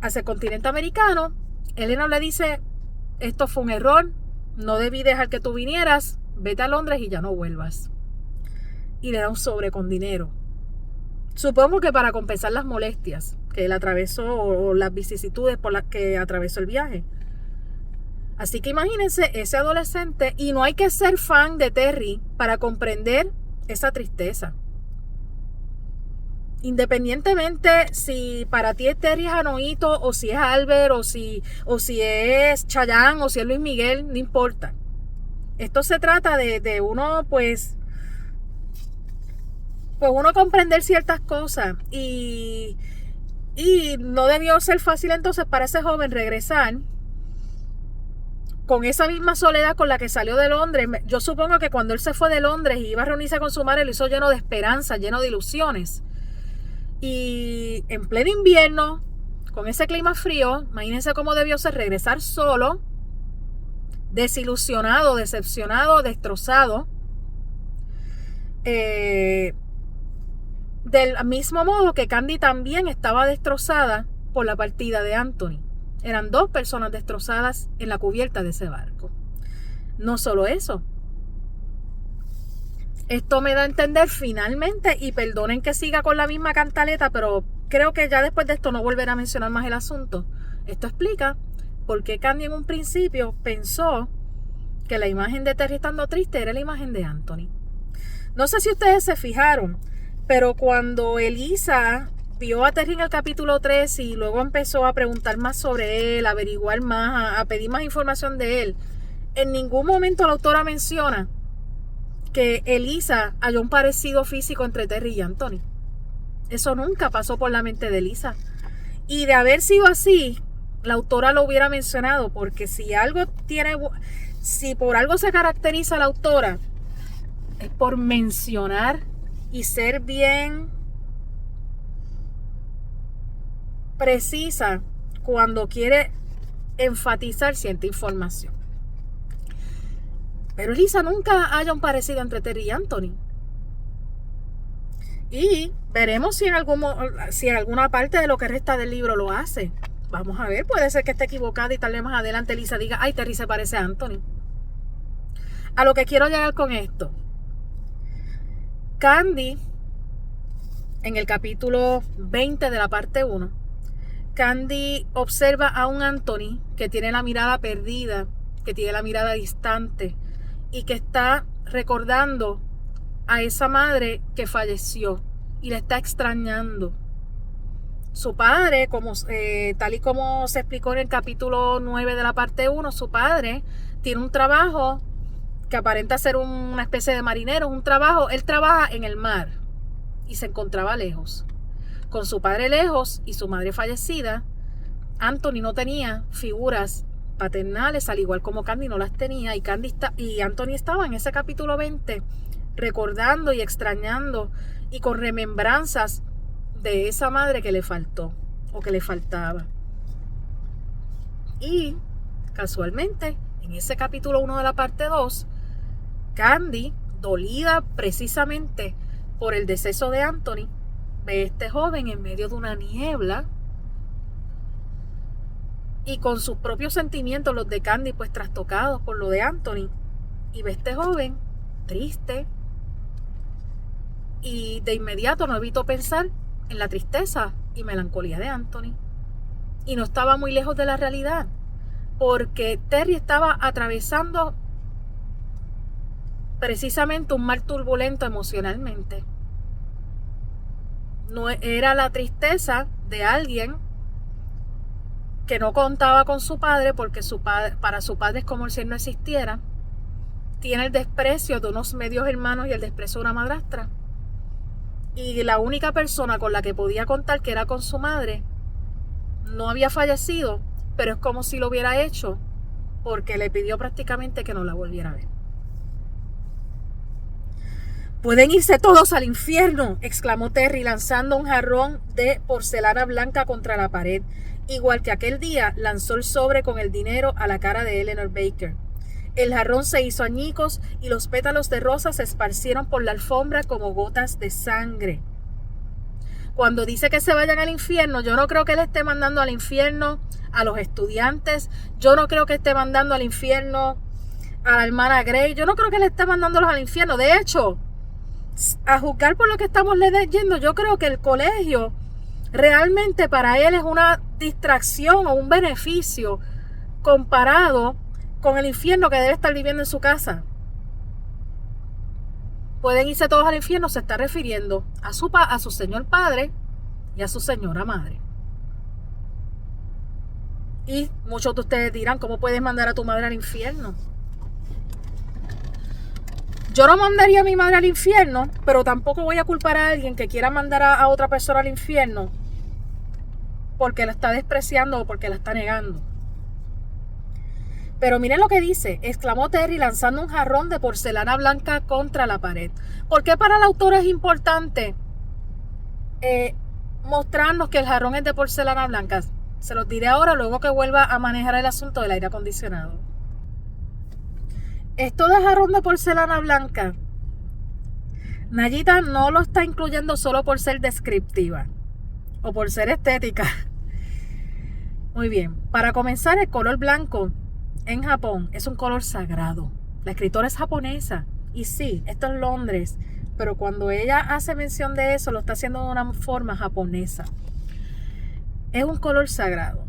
el continente americano, Eleanor le dice: esto fue un error, no debí dejar que tú vinieras, vete a Londres y ya no vuelvas. Y le da un sobre con dinero, supongo que para compensar las molestias que él atravesó o las vicisitudes por las que atravesó el viaje. Así que imagínense ese adolescente, y no hay que ser fan de Terry para comprender esa tristeza. Independientemente si para ti es Terry Janoito, o si es Albert, o si es Chayanne, o si es Luis Miguel, no importa. Esto se trata de uno pues uno comprender ciertas cosas, y no debió ser fácil entonces para ese joven regresar con esa misma soledad con la que salió de Londres. Yo supongo que cuando él se fue de Londres y iba a reunirse con su madre, lo hizo lleno de esperanza, lleno de ilusiones. Y en pleno invierno, con ese clima frío, imagínense cómo debió ser regresar solo, desilusionado, decepcionado, destrozado. Del mismo modo que Candy también estaba destrozada por la partida de Anthony. Eran dos personas destrozadas en la cubierta de ese barco. No solo eso. Esto me da a entender finalmente, y perdonen que siga con la misma cantaleta, pero creo que ya después de esto no volveré a mencionar más el asunto. Esto explica por qué Candy en un principio pensó que la imagen de Terry estando triste era la imagen de Anthony. No sé si ustedes se fijaron, pero cuando Elisa vio a Terry en el capítulo 3 y luego empezó a preguntar más sobre él, a averiguar más, a pedir más información de él, en ningún momento la autora menciona que Elisa halló un parecido físico entre Terry y Anthony. Eso nunca pasó por la mente de Elisa. Y de haber sido así, la autora lo hubiera mencionado, porque si por algo se caracteriza la autora, es por mencionar y ser bien precisa cuando quiere enfatizar cierta información. Pero Elisa nunca haya un parecido entre Terry y Anthony. Y veremos si en alguna parte de lo que resta del libro lo hace. Vamos a ver, puede ser que esté equivocada y tal vez más adelante Elisa diga: ay, Terry se parece a Anthony. A lo que quiero llegar con esto: Candy, en el capítulo 20 de la parte 1, Candy observa a un Anthony que tiene la mirada perdida, que tiene la mirada distante, y que está recordando a esa madre que falleció y la está extrañando. Su padre, tal y como se explicó en el capítulo 9 de la parte 1, su padre tiene un trabajo que aparenta ser una especie de marinero, él trabaja en el mar y se encontraba lejos. Con su padre lejos y su madre fallecida, Anthony no tenía figuras paternales, al igual como Candy no las tenía, y Anthony estaba en ese capítulo 20 recordando y extrañando y con remembranzas de esa madre que le faltó o que le faltaba. Y casualmente, en ese capítulo 1 de la parte 2, Candy, dolida precisamente por el deceso de Anthony, ve a este joven en medio de una niebla y con sus propios sentimientos, los de Candy, pues trastocados por lo de Anthony, y ve a este joven triste, y de inmediato no evitó pensar en la tristeza y melancolía de Anthony. Y no estaba muy lejos de la realidad, porque Terry estaba atravesando precisamente un mar turbulento emocionalmente. No era la tristeza de alguien que no contaba con su padre, porque para su padre es como si él no existiera. Tiene el desprecio de unos medios hermanos y el desprecio de una madrastra. Y la única persona con la que podía contar, que era con su madre, no había fallecido, pero es como si lo hubiera hecho, porque le pidió prácticamente que no la volviera a ver. «Pueden irse todos al infierno», exclamó Terry, lanzando un jarrón de porcelana blanca contra la pared. Igual que aquel día, lanzó el sobre con el dinero a la cara de Eleanor Baker. El jarrón se hizo añicos y los pétalos de rosa se esparcieron por la alfombra como gotas de sangre. Cuando dice que se vayan al infierno, yo no creo que él esté mandando al infierno a los estudiantes. Yo no creo que esté mandando al infierno a la hermana Grey. Yo no creo que él esté mandándolos al infierno. De hecho, a juzgar por lo que estamos leyendo, yo creo que el colegio realmente para él es una distracción o un beneficio comparado con el infierno que debe estar viviendo en su casa. Pueden irse todos al infierno, se está refiriendo a su señor padre y a su señora madre. Y muchos de ustedes dirán, ¿cómo puedes mandar a tu madre al infierno? Yo no mandaría a mi madre al infierno, pero tampoco voy a culpar a alguien que quiera mandar a otra persona al infierno porque la está despreciando o porque la está negando. Pero miren lo que dice, exclamó Terry lanzando un jarrón de porcelana blanca contra la pared. ¿Por qué para la autora es importante mostrarnos que el jarrón es de porcelana blanca? Se los diré ahora, luego que vuelva a manejar el asunto del aire acondicionado. Esto de jarrón de porcelana blanca, Nayita no lo está incluyendo solo por ser descriptiva o por ser estética. Muy bien, para comenzar, el color blanco en Japón es un color sagrado. La escritora es japonesa y sí, esto es Londres, pero cuando ella hace mención de eso lo está haciendo de una forma japonesa. Es un color sagrado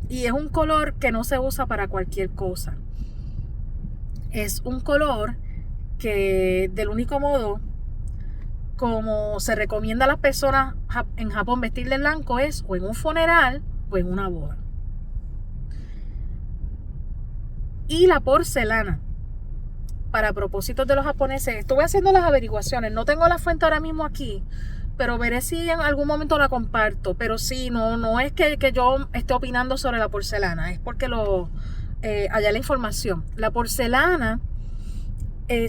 y es un color que no se usa para cualquier cosa. Es un color que del único modo como se recomienda a las personas en Japón vestir de blanco es o en un funeral o en una boda. Y la porcelana, para propósitos de los japoneses, estuve haciendo las averiguaciones, no tengo la fuente ahora mismo aquí, pero veré si en algún momento la comparto. Pero sí, no es que yo esté opinando sobre la porcelana, es porque allá la información. La porcelana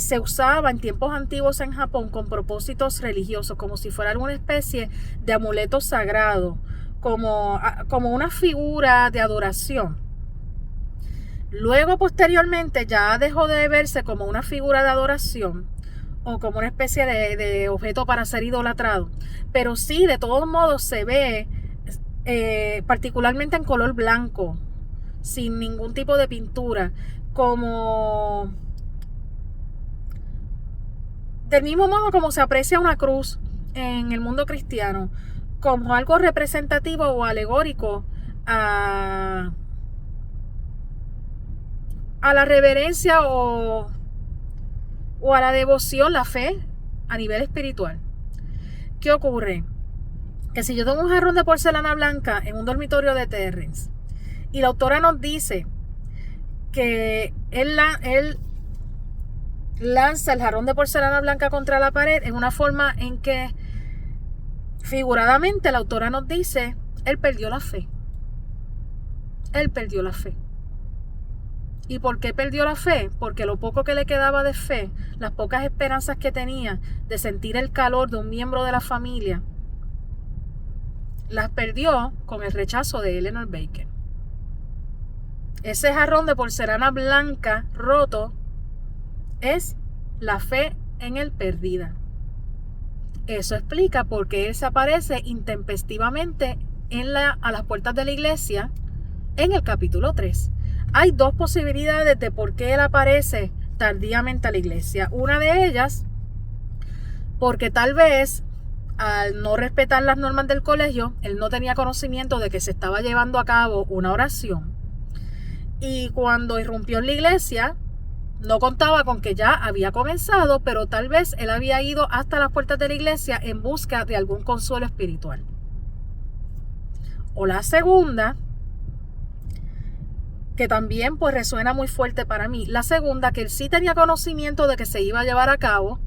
se usaba en tiempos antiguos en Japón con propósitos religiosos, como si fuera alguna especie de amuleto sagrado, como una figura de adoración. Luego, posteriormente, ya dejó de verse como una figura de adoración o como una especie de objeto para ser idolatrado. Pero sí, de todos modos, se ve particularmente en color blanco, sin ningún tipo de pintura, como del mismo modo como se aprecia una cruz en el mundo cristiano, como algo representativo o alegórico a la reverencia o a la devoción, la fe a nivel espiritual. ¿Qué ocurre? Que si yo tengo un jarrón de porcelana blanca en un dormitorio de Terrence y la autora nos dice que él lanza el jarrón de porcelana blanca contra la pared en una forma en que Figuradamente, la autora nos dice, él perdió la fe. Él perdió la fe. ¿Y por qué perdió la fe? Porque lo poco que le quedaba de fe, las pocas esperanzas que tenía de sentir el calor de un miembro de la familia, las perdió con el rechazo de Eleanor Baker. Ese jarrón de porcelana blanca roto es la fe en él perdida. Eso explica por qué él se aparece intempestivamente a las puertas de la iglesia en el capítulo 3. Hay dos posibilidades de por qué él aparece tardíamente a la iglesia. Una de ellas, porque tal vez al no respetar las normas del colegio, él no tenía conocimiento de que se estaba llevando a cabo una oración. Y cuando irrumpió en la iglesia, no contaba con que ya había comenzado, pero tal vez él había ido hasta las puertas de la iglesia en busca de algún consuelo espiritual. O la segunda, que también pues resuena muy fuerte para mí. La segunda, que él sí tenía conocimiento de que se iba a llevar a cabo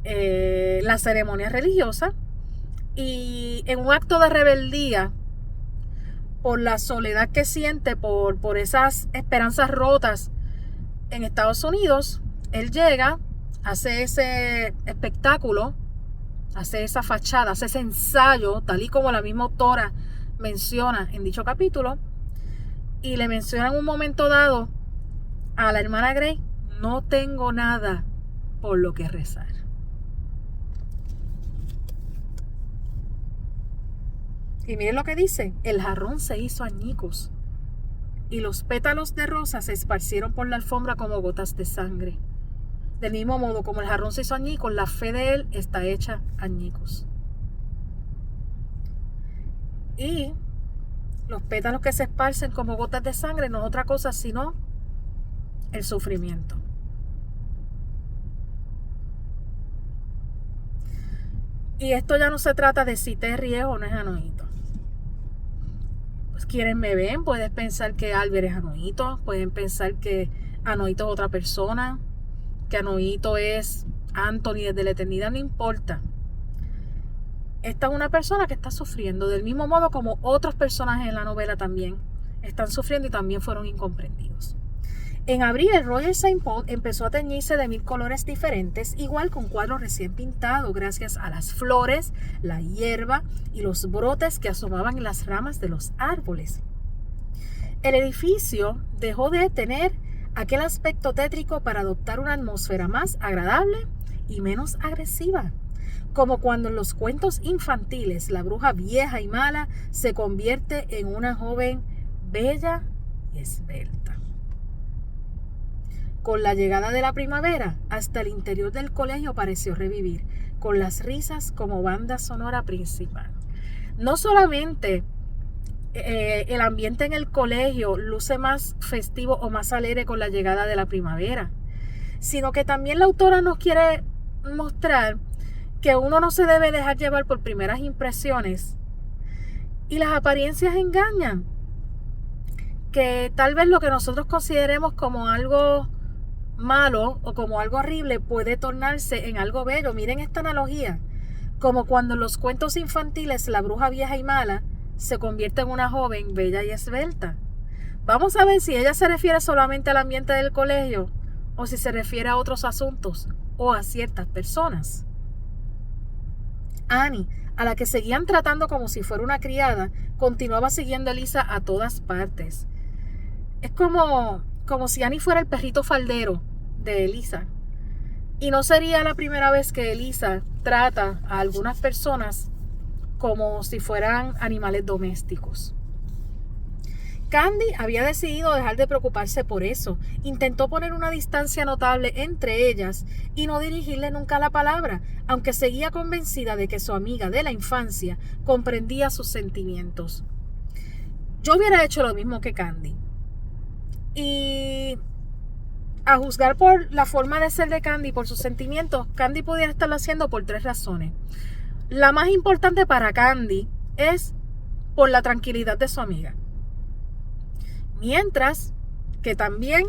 la ceremonia religiosa, y en un acto de rebeldía por la soledad que siente, por esas esperanzas rotas en Estados Unidos, él llega, hace ese espectáculo, hace esa fachada, hace ese ensayo, tal y como la misma autora menciona en dicho capítulo, y le menciona en un momento dado a la hermana Gray: no tengo nada por lo que rezar. Y miren lo que dice: el jarrón se hizo añicos y los pétalos de rosa se esparcieron por la alfombra como gotas de sangre. Del mismo modo como el jarrón se hizo añicos, la fe de él está hecha añicos. Y los pétalos que se esparcen como gotas de sangre no es otra cosa sino el sufrimiento. Y esto ya no se trata de si Terry es o no es Anoito. Pues quienes me ven pueden pensar que Albert es Anoito, pueden pensar que Anoito es otra persona, que Anoito es Anthony desde la eternidad, no importa. Esta es una persona que está sufriendo, del mismo modo como otros personajes en la novela también están sufriendo y también fueron incomprendidos. En abril, el Royal St. Paul empezó a teñirse de 1000 colores diferentes, igual con cuadros recién pintados, gracias a las flores, la hierba y los brotes que asomaban en las ramas de los árboles. El edificio dejó de tener aquel aspecto tétrico para adoptar una atmósfera más agradable y menos agresiva, como cuando en los cuentos infantiles la bruja vieja y mala se convierte en una joven bella y esbelta. Con la llegada de la primavera, hasta el interior del colegio pareció revivir, con las risas como banda sonora principal. No solamente el ambiente en el colegio luce más festivo o más alegre con la llegada de la primavera, sino que también la autora nos quiere mostrar que uno no se debe dejar llevar por primeras impresiones y las apariencias engañan, que tal vez lo que nosotros consideremos como algo malo o como algo horrible puede tornarse en algo bello. Miren esta analogía, como cuando en los cuentos infantiles la bruja vieja y mala se convierte en una joven bella y esbelta. Vamos a ver si ella se refiere solamente al ambiente del colegio o si se refiere a otros asuntos o a ciertas personas. Annie, a la que seguían tratando como si fuera una criada, continuaba siguiendo a Elisa a todas partes. Es como si Annie fuera el perrito faldero de Elisa. Y no sería la primera vez que Elisa trata a algunas personas como si fueran animales domésticos. Candy había decidido dejar de preocuparse por eso. Intentó poner una distancia notable entre ellas y no dirigirle nunca la palabra, aunque seguía convencida de que su amiga de la infancia comprendía sus sentimientos. Yo hubiera hecho lo mismo que Candy. Y a juzgar por la forma de ser de Candy, por sus sentimientos, Candy pudiera estarlo haciendo por 3 razones. La más importante para Candy es por la tranquilidad de su amiga. Mientras que también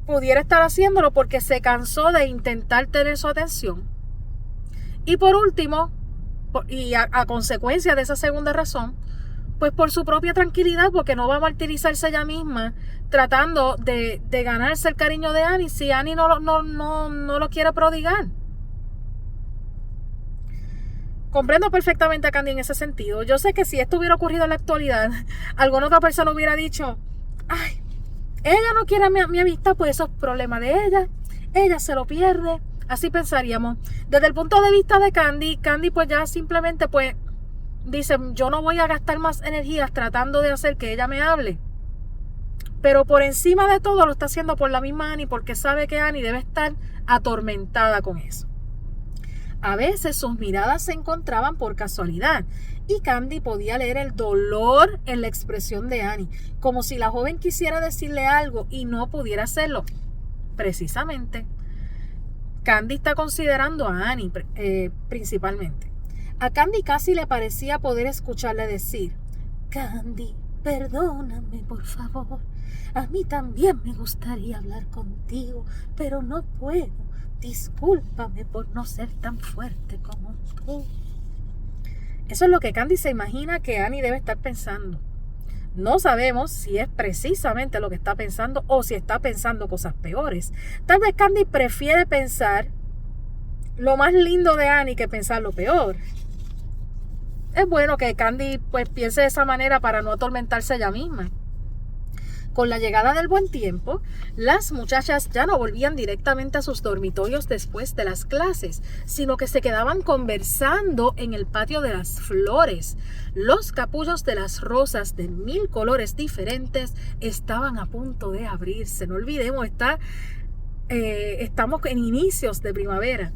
pudiera estar haciéndolo porque se cansó de intentar tener su atención Y por último, y a consecuencia de esa segunda razón, pues por su propia tranquilidad, porque no va a martirizarse ella misma tratando de ganarse el cariño de Annie si Annie no lo quiere prodigar. Comprendo perfectamente a Candy en ese sentido. Yo sé que si esto hubiera ocurrido en la actualidad, alguna otra persona hubiera dicho, ay, ella no quiere mi amistad, pues eso es problema de ella se lo pierde. Así pensaríamos. Desde el punto de vista de Candy pues ya simplemente pues dice, yo no voy a gastar más energías tratando de hacer que ella me hable. Pero por encima de todo lo está haciendo por la misma Annie, porque sabe que Annie debe estar atormentada con eso. A veces sus miradas se encontraban por casualidad y Candy podía leer el dolor en la expresión de Annie, como si la joven quisiera decirle algo y no pudiera hacerlo. Precisamente, Candy está considerando a Annie principalmente. A Candy casi le parecía poder escucharle decir, Candy, perdóname por favor, a mí también me gustaría hablar contigo, pero no puedo. Discúlpame por no ser tan fuerte como tú. Eso es lo que Candy se imagina que Annie debe estar pensando. No sabemos si es precisamente lo que está pensando o si está pensando cosas peores. Tal vez Candy prefiere pensar lo más lindo de Annie que pensar lo peor. Es bueno que Candy pues piense de esa manera para no atormentarse ella misma. Con la llegada del buen tiempo, las muchachas ya no volvían directamente a sus dormitorios después de las clases, sino que se quedaban conversando en el patio de las flores. Los capullos de las rosas de 1000 colores diferentes estaban a punto de abrirse. No olvidemos, estamos en inicios de primavera.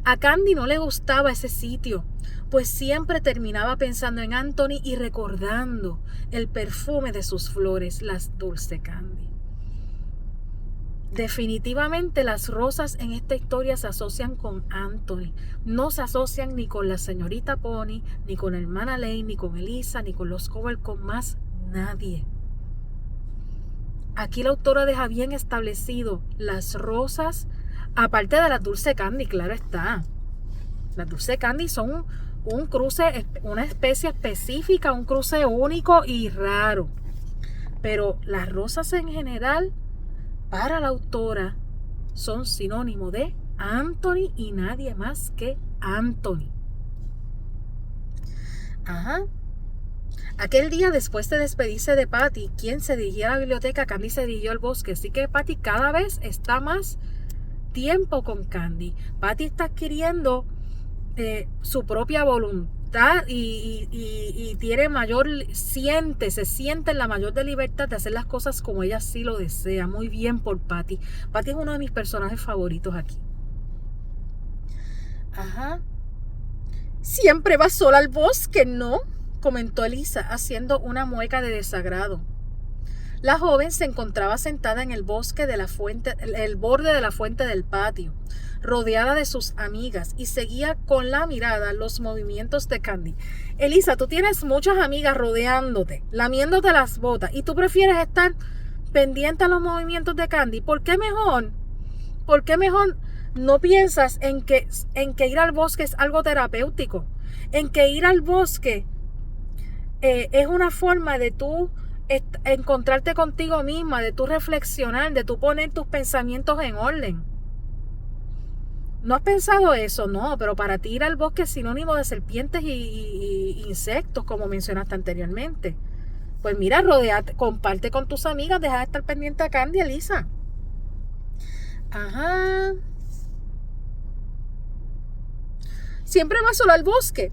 A Candy no le gustaba ese sitio, pues siempre terminaba pensando en Anthony y recordando el perfume de sus flores, las Dulce Candy. Definitivamente las rosas en esta historia se asocian con Anthony. No se asocian ni con la señorita Pony, ni con la hermana Lane, ni con Elisa, ni con los Covert, con más nadie. Aquí la autora deja bien establecido las rosas, aparte de las Dulce Candy, claro está. Las Dulce Candy son un cruce, una especie específica, un cruce único y raro. Pero las rosas en general, para la autora, son sinónimo de Anthony y nadie más que Anthony. Ajá. Aquel día, después de despedirse de Patty, quien se dirigía a la biblioteca, Candy se dirigió al bosque. Así que Patty cada vez está más tiempo con Candy. Patty está adquiriendo su propia voluntad y tiene se siente en la mayor de libertad de hacer las cosas como ella sí lo desea. Muy bien por Patty. Patty es uno de mis personajes favoritos aquí. Ajá. Siempre va sola al bosque, ¿no? Comentó Elisa, haciendo una mueca de desagrado. La joven se encontraba sentada en el borde de la fuente del patio, rodeada de sus amigas, y seguía con la mirada los movimientos de Candy. Elisa, tú tienes muchas amigas rodeándote, lamiéndote las botas, y tú prefieres estar pendiente a los movimientos de Candy. ¿Por qué mejor no piensas en que ir al bosque es algo terapéutico? En que ir al bosque es una forma de tú encontrarte contigo misma, de tú reflexionar, de tú poner tus pensamientos en orden. ¿No has pensado eso? No, pero para ti ir al bosque es sinónimo de serpientes y insectos, como mencionaste anteriormente. Pues mira, rodeate, comparte con tus amigas, deja de estar pendiente a Candy, Elisa. Ajá. Siempre va sola al bosque.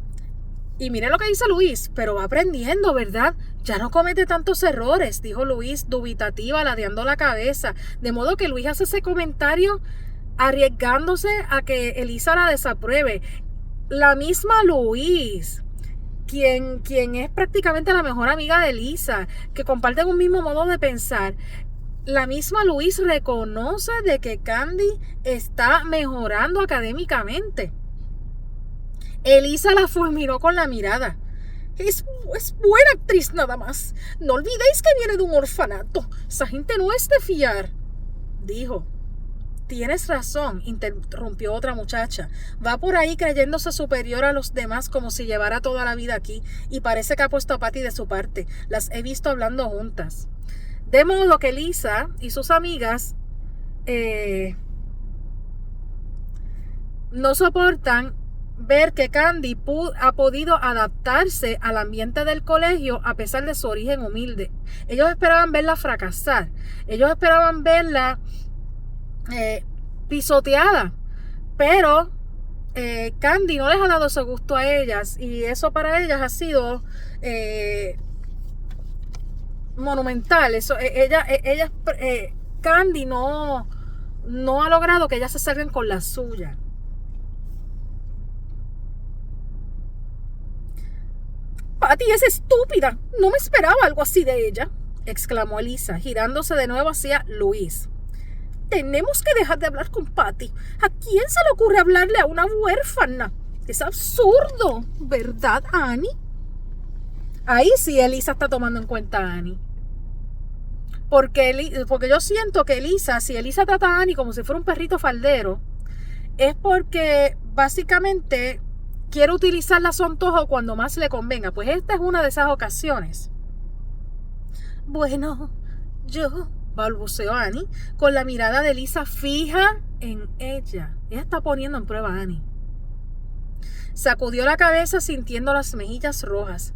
Y mire lo que dice Luis, pero va aprendiendo, ¿verdad? Ya no comete tantos errores, dijo Luis, dubitativa, ladeando la cabeza. De modo que Luis hace ese comentario arriesgándose a que Elisa la desapruebe. La misma Luis, quien es prácticamente la mejor amiga de Elisa, que comparten un mismo modo de pensar. La misma Luis reconoce de que Candy está mejorando académicamente. Elisa la fulminó con la mirada. Es buena actriz nada más. No olvidéis que viene de un orfanato. Esa gente no es de fiar, dijo. Tienes razón, interrumpió otra muchacha. Va por ahí creyéndose superior a los demás como si llevara toda la vida aquí, y parece que ha puesto a Patty de su parte. Las he visto hablando juntas. De modo que Lisa y sus amigas no soportan ver que Candy ha podido adaptarse al ambiente del colegio a pesar de su origen humilde. Ellos esperaban verla fracasar. Ellos esperaban verla pisoteada. Pero Candy no les ha dado ese gusto a ellas. Y eso para ellas ha sido monumental. Candy no ha logrado que ellas se salgan con la suya. Patty es estúpida. No me esperaba algo así de ella, exclamó Elisa, girándose de nuevo hacia Luis. Tenemos que dejar de hablar con Patty. ¿A quién se le ocurre hablarle a una huérfana? Es absurdo, ¿verdad, Annie? Ahí sí Elisa está tomando en cuenta a Annie. Porque yo siento que si Elisa trata a Annie como si fuera un perrito faldero, es porque básicamente quiere utilizarla a su antojo cuando más le convenga. Pues esta es una de esas ocasiones. Bueno, balbuceó Annie, con la mirada de Elisa fija en ella. Ella está poniendo en prueba a Annie. Sacudió la cabeza sintiendo las mejillas rojas.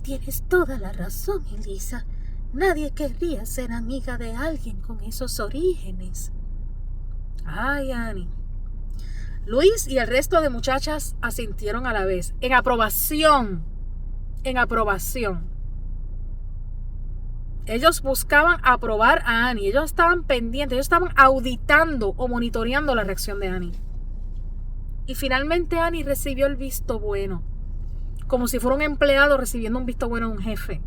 Tienes toda la razón, Elisa. Nadie querría ser amiga de alguien con esos orígenes. Ay, Annie. Luis y el resto de muchachas asintieron a la vez, en aprobación. Ellos buscaban aprobar a Annie, ellos estaban pendientes, ellos estaban auditando o monitoreando la reacción de Annie. Y finalmente Annie recibió el visto bueno, como si fuera un empleado recibiendo un visto bueno de un jefe,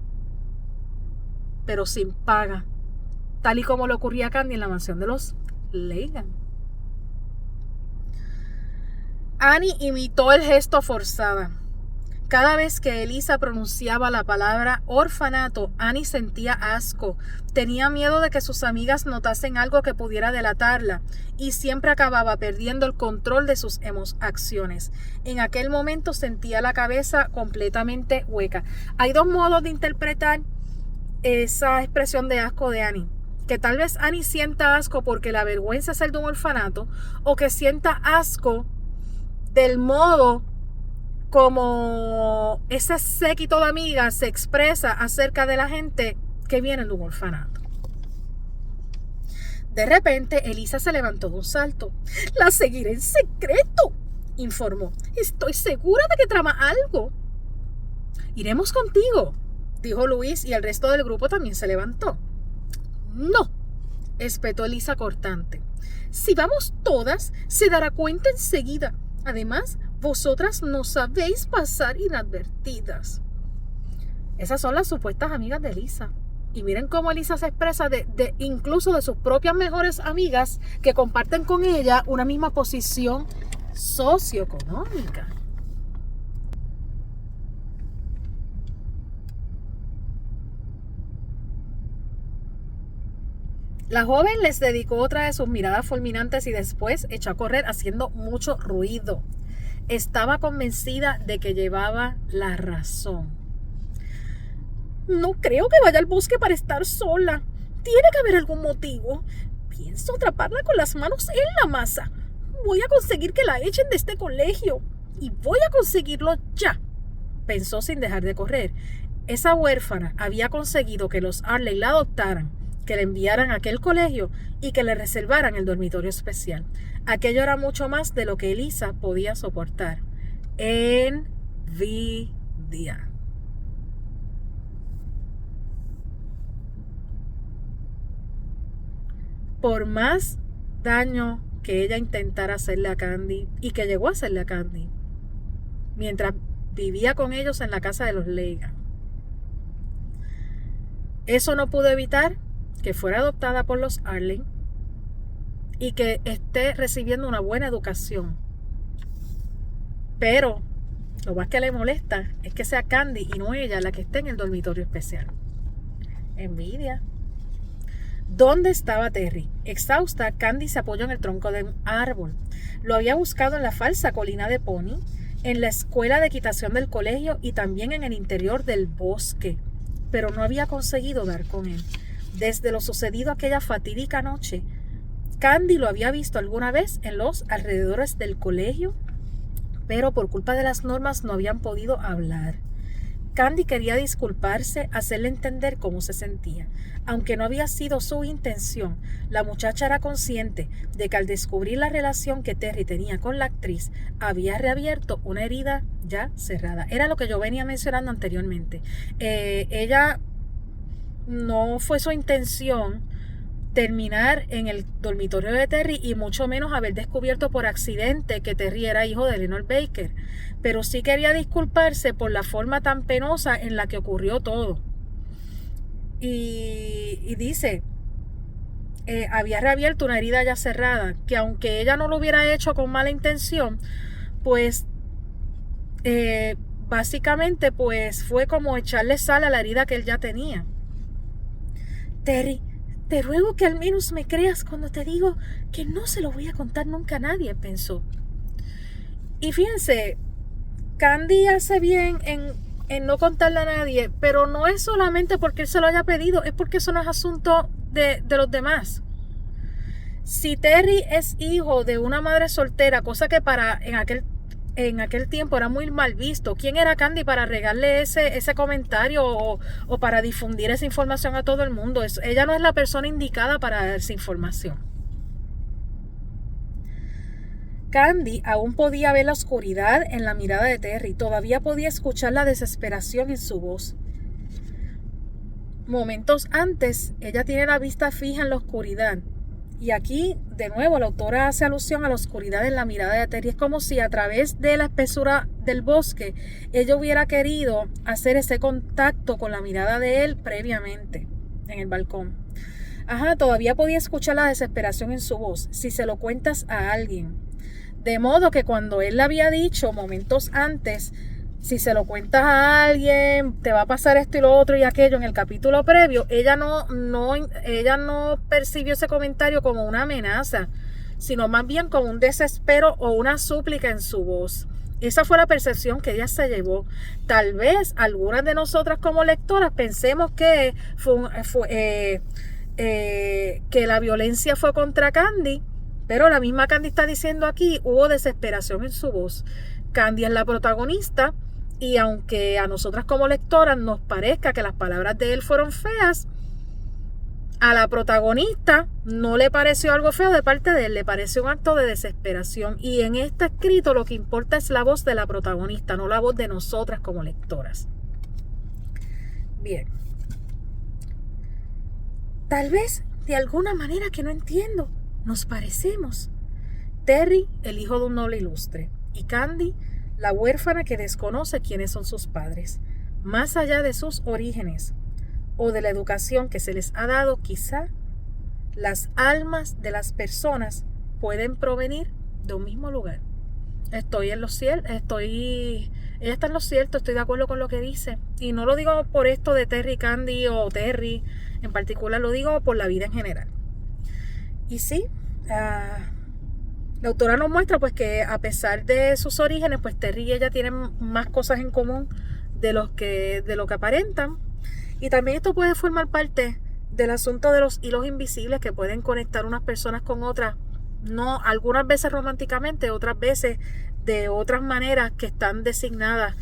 pero sin paga, tal y como le ocurría a Candy en la mansión de los Leigan. Annie imitó el gesto forzada. Cada vez que Elisa pronunciaba la palabra orfanato, Annie sentía asco. Tenía miedo de que sus amigas notasen algo que pudiera delatarla y siempre acababa perdiendo el control de sus acciones. En aquel momento sentía la cabeza completamente hueca. Hay dos modos de interpretar esa expresión de asco de Annie. Que tal vez Annie sienta asco porque la vergüenza es el de un orfanato, o que sienta asco del modo como ese séquito de amigas se expresa acerca de la gente que viene de un orfanato. De repente, Elisa se levantó de un salto. La seguiré en secreto, informó. Estoy segura de que trama algo. Iremos contigo, dijo Luis, y el resto del grupo también se levantó. No, espetó Elisa cortante. Si vamos todas, se dará cuenta enseguida. Además, vosotras no sabéis pasar inadvertidas. Esas son las supuestas amigas de Elisa. Y miren cómo Elisa se expresa incluso de sus propias mejores amigas que comparten con ella una misma posición socioeconómica. La joven les dedicó otra de sus miradas fulminantes y después echó a correr haciendo mucho ruido. Estaba convencida de que llevaba la razón. No creo que vaya al bosque para estar sola. Tiene que haber algún motivo. Pienso atraparla con las manos en la masa. Voy a conseguir que la echen de este colegio. Y voy a conseguirlo ya, pensó sin dejar de correr. Esa huérfana había conseguido que los Arley la adoptaran, que le enviaran a aquel colegio y que le reservaran el dormitorio especial. Aquello era mucho más de lo que Elisa podía soportar. Envidia. Por más daño que ella intentara hacerle a Candy, y que llegó a hacerle a Candy, mientras vivía con ellos en la casa de los Leigan, eso no pudo evitar que fuera adoptada por los Arley y que esté recibiendo una buena educación. Pero lo más que le molesta es que sea Candy y no ella la que esté en el dormitorio especial. Envidia. ¿Dónde estaba Terry? Exhausta, Candy se apoyó en el tronco de un árbol. Lo había buscado en la falsa colina de Pony, en la escuela de equitación del colegio y también en el interior del bosque, pero no había conseguido dar con él. Desde lo sucedido aquella fatídica noche, Candy lo había visto alguna vez en los alrededores del colegio, pero por culpa de las normas no habían podido hablar. Candy quería disculparse, hacerle entender cómo se sentía. Aunque no había sido su intención, la muchacha era consciente de que al descubrir la relación que Terry tenía con la actriz, había reabierto una herida ya cerrada. Era lo que yo venía mencionando anteriormente. Ella no fue su intención terminar en el dormitorio de Terry y mucho menos haber descubierto por accidente que Terry era hijo de Eleanor Baker, pero sí quería disculparse por la forma tan penosa en la que ocurrió todo. Y dice, había reabierto una herida ya cerrada, que aunque ella no lo hubiera hecho con mala intención, pues básicamente pues fue como echarle sal a la herida que él ya tenía. Terry, te ruego que al menos me creas cuando te digo que no se lo voy a contar nunca a nadie, pensó. Y fíjense, Candy hace bien en no contarle a nadie, pero no es solamente porque él se lo haya pedido, es porque eso no es asunto de los demás. Si Terry es hijo de una madre soltera, cosa que en aquel tiempo era muy mal visto, ¿quién era Candy para regarle ese comentario o para difundir esa información a todo el mundo? Ella no es la persona indicada para dar esa información. Candy aún podía ver la oscuridad en la mirada de Terry, todavía podía escuchar la desesperación en su voz. Momentos antes, ella tiene la vista fija en la oscuridad. Y aquí, de nuevo, la autora hace alusión a la oscuridad en la mirada de Terry. Es como si a través de la espesura del bosque, ella hubiera querido hacer ese contacto con la mirada de él previamente, en el balcón. Todavía podía escuchar la desesperación en su voz, si se lo cuentas a alguien. De modo que cuando él le había dicho momentos antes, si se lo cuentas a alguien, te va a pasar esto y lo otro y aquello en el capítulo previo, ella no percibió ese comentario como una amenaza, sino más bien como un desespero o una súplica en su voz. Esa fue la percepción que ella se llevó. Tal vez algunas de nosotras como lectoras pensemos que que la violencia fue contra Candy, pero la misma Candy está diciendo aquí, hubo desesperación en su voz. Candy es la protagonista y aunque a nosotras como lectoras nos parezca que las palabras de él fueron feas, a la protagonista no le pareció algo feo de parte de él, le pareció un acto de desesperación. Y en este escrito lo que importa es la voz de la protagonista, no la voz de nosotras como lectoras. Bien. Tal vez de alguna manera que no entiendo, nos parecemos. Terry, el hijo de un noble ilustre, y Candy, la huérfana que desconoce quiénes son sus padres. Más allá de sus orígenes o de la educación que se les ha dado, quizá las almas de las personas pueden provenir de un mismo lugar. Ella está en lo cierto, estoy de acuerdo con lo que dice. Y no lo digo por esto de Terry Candy o Terry en particular, lo digo por la vida en general. Y sí, la autora nos muestra pues que a pesar de sus orígenes, pues Terry y ella tienen más cosas en común de lo que aparentan. Y también esto puede formar parte del asunto de los hilos invisibles que pueden conectar unas personas con otras, no, algunas veces románticamente, otras veces de otras maneras que están designadas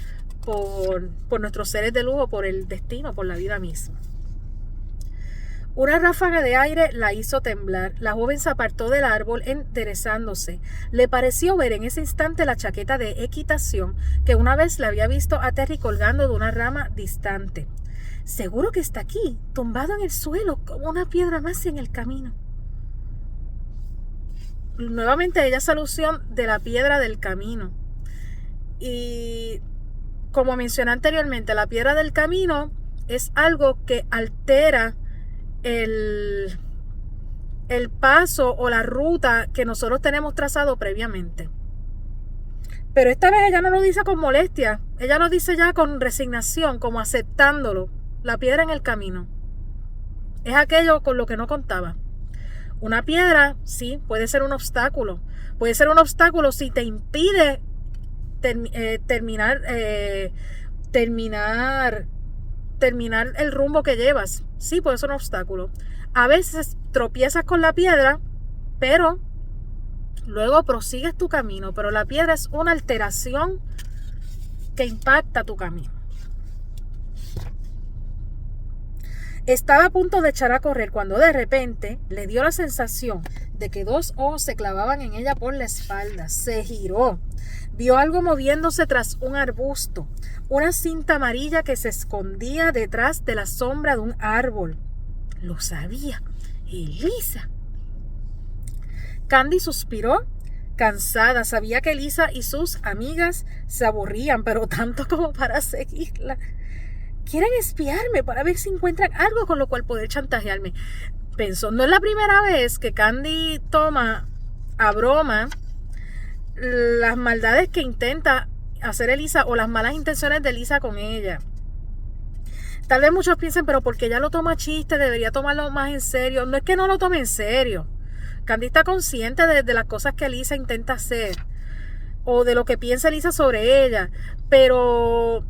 por nuestros seres de luz o por el destino, por la vida misma. Una ráfaga de aire la hizo temblar. La joven se apartó del árbol enderezándose. Le pareció ver en ese instante la chaqueta de equitación que una vez le había visto a Terry colgando de una rama distante. Seguro que está aquí, tumbado en el suelo, como una piedra más en el camino. Nuevamente ella hace alusión de la piedra del camino. Y como mencioné anteriormente, la piedra del camino es algo que altera el paso o la ruta que nosotros tenemos trazado previamente. Pero esta vez ella no lo dice con molestia, ella lo dice ya con resignación, como aceptándolo, la piedra en el camino. Es aquello con lo que no contaba. Una piedra, sí, puede ser un obstáculo. Puede ser un obstáculo si te impide terminar el rumbo que llevas. Sí, puede ser un obstáculo. A veces tropiezas con la piedra, pero luego prosigues tu camino. Pero la piedra es una alteración que impacta tu camino. Estaba a punto de echar a correr cuando de repente le dio la sensación de que 2 ojos se clavaban en ella por la espalda. Se giró. Vio algo moviéndose tras un arbusto, una cinta amarilla que se escondía detrás de la sombra de un árbol. Lo sabía, Elisa. Candy suspiró, cansada. Sabía que Elisa y sus amigas se aburrían, pero tanto como para seguirla. Quieren espiarme para ver si encuentran algo con lo cual poder chantajearme. Pensó, no es la primera vez que Candy toma a broma las maldades que intenta hacer Elisa o las malas intenciones de Elisa con ella. Tal vez muchos piensen, pero porque ella lo toma chiste, debería tomarlo más en serio. No es que no lo tome en serio. Candy está consciente de las cosas que Elisa intenta hacer o de lo que piensa Elisa sobre ella, pero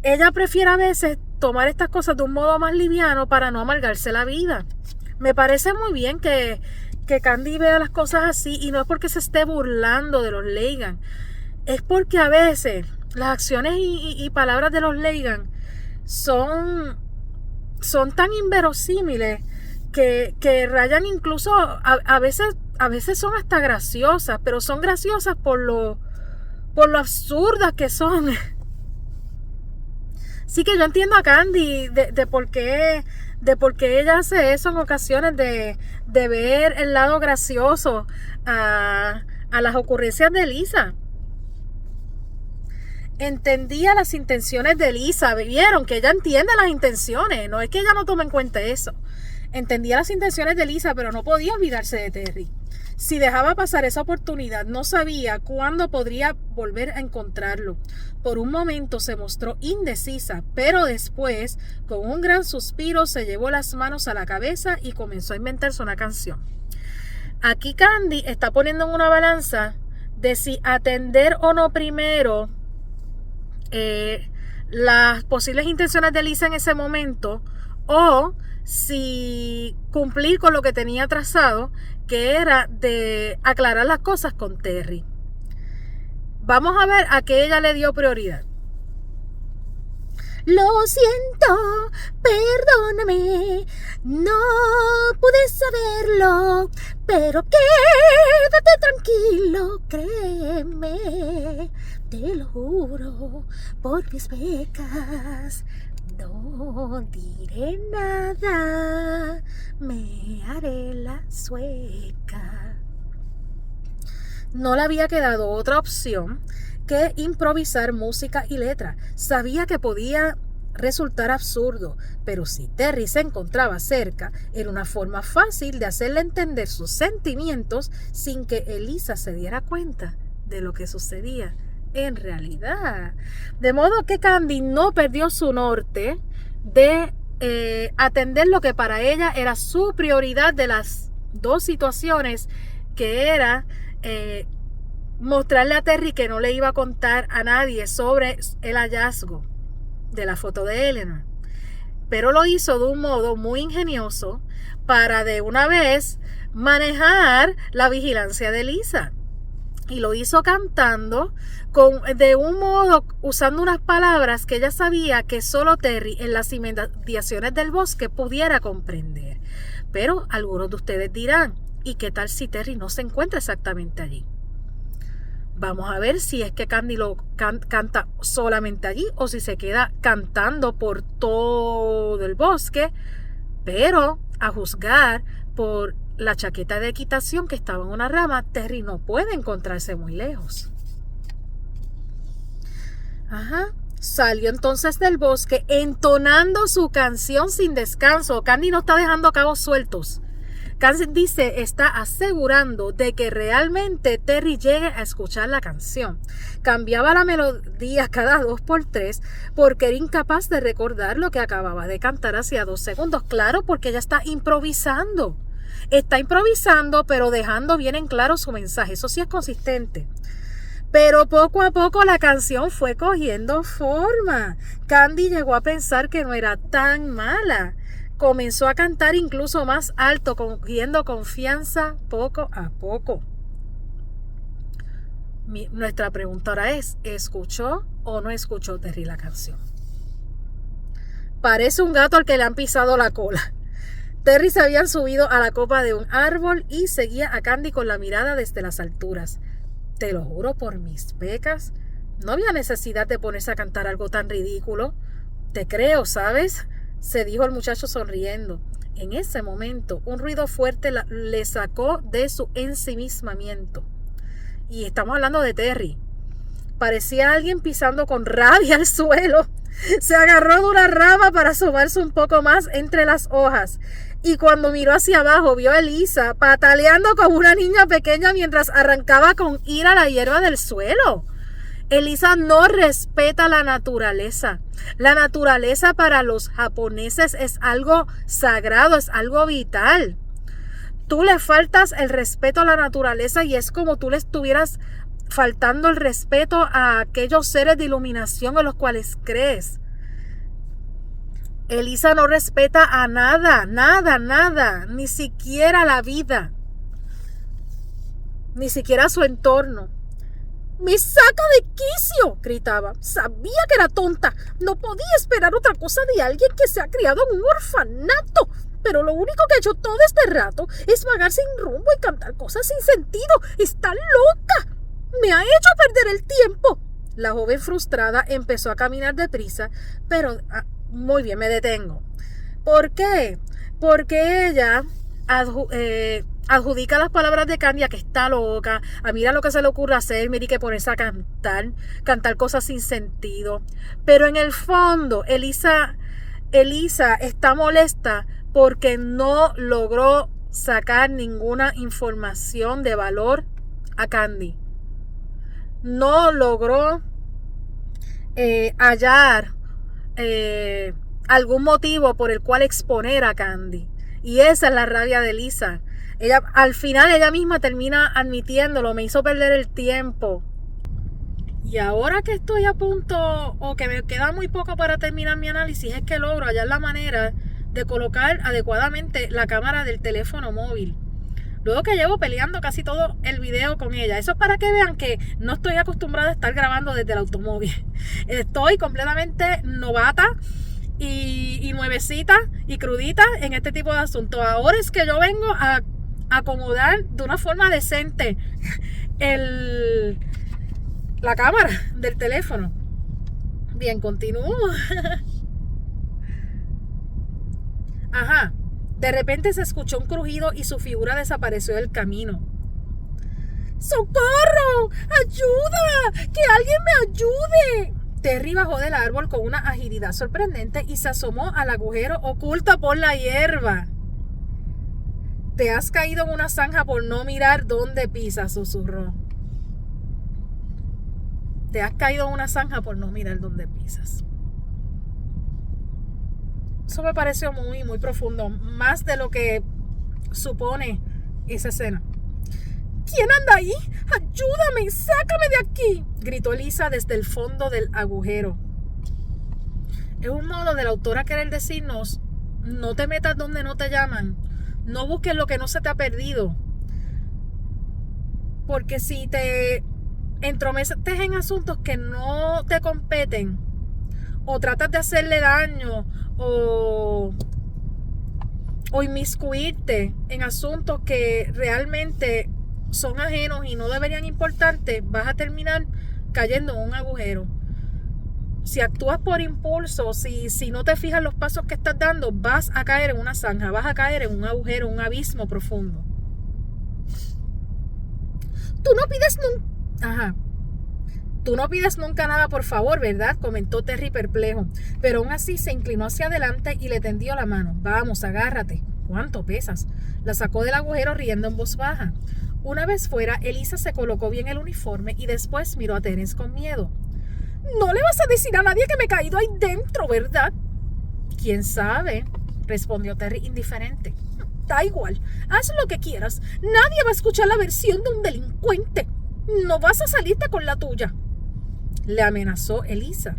ella prefiere a veces tomar estas cosas de un modo más liviano para no amargarse la vida. Me parece muy bien que Candy vea las cosas así, y no es porque se esté burlando de los Leigham, es porque a veces las acciones y palabras de los Leigham son tan inverosímiles que rayan incluso, a veces son hasta graciosas, pero son graciosas por lo absurdas que son. Sí, que yo entiendo a Candy de por qué ella hace eso en ocasiones, de ver el lado gracioso a las ocurrencias de Elisa. Entendía las intenciones de Elisa. Vieron que ella entiende las intenciones, no es que ella no tome en cuenta eso. Entendía las intenciones de Elisa, pero no podía olvidarse de Terry. Si dejaba pasar esa oportunidad, no sabía cuándo podría volver a encontrarlo. Por un momento se mostró indecisa, pero después, con un gran suspiro, se llevó las manos a la cabeza y comenzó a inventarse una canción. Aquí Candy está poniendo en una balanza de si atender o no primero las posibles intenciones de Elisa en ese momento, o si cumplir con lo que tenía trazado, que era de aclarar las cosas con Terry. Vamos a ver a qué ella le dio prioridad. Lo siento, perdóname, no pude saberlo, pero quédate tranquilo, créeme, te lo juro, por mis becas. No diré nada, me haré la sueca. No le había quedado otra opción que improvisar música y letra. Sabía que podía resultar absurdo, pero si Terry se encontraba cerca, era una forma fácil de hacerle entender sus sentimientos sin que Elisa se diera cuenta de lo que sucedía en realidad. De modo que Candy no perdió su norte de atender lo que para ella era su prioridad de las dos situaciones, que era mostrarle a Terry que no le iba a contar a nadie sobre el hallazgo de la foto de Eleanor, pero lo hizo de un modo muy ingenioso para de una vez manejar la vigilancia de Elisa. Y lo hizo cantando de un modo, usando unas palabras que ella sabía que solo Terry en las inmediaciones del bosque pudiera comprender. Pero algunos de ustedes dirán, ¿y qué tal si Terry no se encuentra exactamente allí? Vamos a ver si es que Candy lo canta solamente allí o si se queda cantando por todo el bosque, pero a juzgar por la chaqueta de equitación que estaba en una rama, Terry no puede encontrarse muy lejos. Salió entonces del bosque entonando su canción sin descanso. Candy no está dejando cabos sueltos. Candy se está asegurando de que realmente Terry llegue a escuchar la canción. Cambiaba la melodía cada 2x3 porque era incapaz de recordar lo que acababa de cantar hacía 2 segundos. Claro, porque ella está improvisando. Está improvisando, pero dejando bien en claro su mensaje. Eso sí es consistente. Pero poco a poco la canción fue cogiendo forma. Candy llegó a pensar que no era tan mala. Comenzó a cantar incluso más alto, cogiendo confianza poco a poco. Nuestra pregunta ahora es, ¿escuchó o no escuchó Terry la canción? Parece un gato al que le han pisado la cola. Terry se había subido a la copa de un árbol y seguía a Candy con la mirada desde las alturas. Te lo juro por mis pecas, no había necesidad de ponerse a cantar algo tan ridículo. Te creo, ¿sabes?, se dijo el muchacho sonriendo. En ese momento, un ruido fuerte le sacó de su ensimismamiento. Y estamos hablando de Terry. Parecía alguien pisando con rabia el suelo. Se agarró de una rama para asomarse un poco más entre las hojas. Y cuando miró hacia abajo, vio a Elisa pataleando como una niña pequeña mientras arrancaba con ira la hierba del suelo. Elisa no respeta la naturaleza. La naturaleza para los japoneses es algo sagrado, es algo vital. Tú le faltas el respeto a la naturaleza y es como tú le estuvieras faltando el respeto a aquellos seres de iluminación en los cuales crees. Elisa no respeta a nada, nada, ni siquiera la vida, ni siquiera su entorno. ¡Me saca de quicio!, gritaba. Sabía que era tonta. No podía esperar otra cosa de alguien que se ha criado en un orfanato. Pero lo único que ha hecho todo este rato es vagar sin rumbo y cantar cosas sin sentido. ¡Está loca! ¡Me ha hecho perder el tiempo! La joven frustrada empezó a caminar deprisa, pero muy bien, me detengo. ¿Por qué? Porque ella adjudica las palabras de Candy a que está loca, a mira lo que se le ocurre hacer, mira que ponerse a cantar cosas sin sentido. Pero en el fondo, Elisa está molesta porque no logró sacar ninguna información de valor a Candy. No logró hallar algún motivo por el cual exponer a Candy. Y esa es la rabia de Elisa. Al final ella misma termina admitiéndolo, me hizo perder el tiempo. Y ahora que estoy a punto, o que me queda muy poco para terminar mi análisis, es que logro hallar la manera de colocar adecuadamente la cámara del teléfono móvil. Luego que llevo peleando casi todo el video con ella. Eso es para que vean que no estoy acostumbrada a estar grabando desde el automóvil. Estoy completamente novata y nuevecita y crudita en este tipo de asuntos. Ahora es que yo vengo a acomodar de una forma decente la cámara del teléfono. Bien, continúo. Ajá. De repente se escuchó un crujido y su figura desapareció del camino. ¡Socorro! ¡Ayuda! ¡Que alguien me ayude! Terry bajó del árbol con una agilidad sorprendente y se asomó al agujero oculto por la hierba. Te has caído en una zanja por no mirar dónde pisas, susurró. Te has caído en una zanja por no mirar dónde pisas. Eso me pareció muy, muy profundo, más de lo que supone esa escena. ¿Quién anda ahí? ¡Ayúdame! ¡Sácame de aquí!, gritó Elisa desde el fondo del agujero. Es un modo de la autora querer decirnos: no te metas donde no te llaman, no busques lo que no se te ha perdido, porque si te entrometes en asuntos que no te competen, o tratas de hacerle daño, o inmiscuirte en asuntos que realmente son ajenos y no deberían importarte, vas a terminar cayendo en un agujero. Si actúas por impulso, si no te fijas los pasos que estás dando, vas a caer en una zanja, vas a caer en un agujero, un abismo profundo. Tú no pides nunca nada, por favor, ¿verdad?, comentó Terry perplejo, pero aún así se inclinó hacia adelante y le tendió la mano. Vamos, agárrate. ¿Cuánto pesas? La sacó del agujero riendo en voz baja. Una vez fuera, Elisa se colocó bien el uniforme y después miró a Terence con miedo. No le vas a decir a nadie que me he caído ahí dentro, ¿verdad? ¿Quién sabe?, respondió Terry indiferente. Da igual, haz lo que quieras. Nadie va a escuchar la versión de un delincuente. No vas a salirte con la tuya, le amenazó Elisa.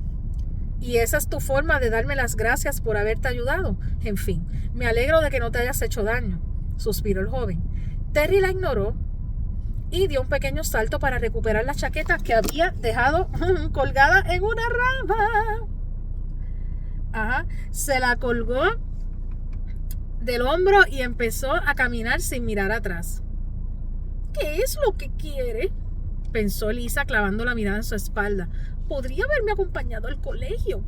¿Y esa es tu forma de darme las gracias por haberte ayudado? En fin, me alegro de que no te hayas hecho daño, suspiró el joven. Terry la ignoró y dio un pequeño salto para recuperar la chaqueta que había dejado colgada en una rama. Se la colgó del hombro y empezó a caminar sin mirar atrás. ¿Qué es lo que quiere?, pensó Lisa clavando la mirada en su espalda. Podría haberme acompañado al colegio.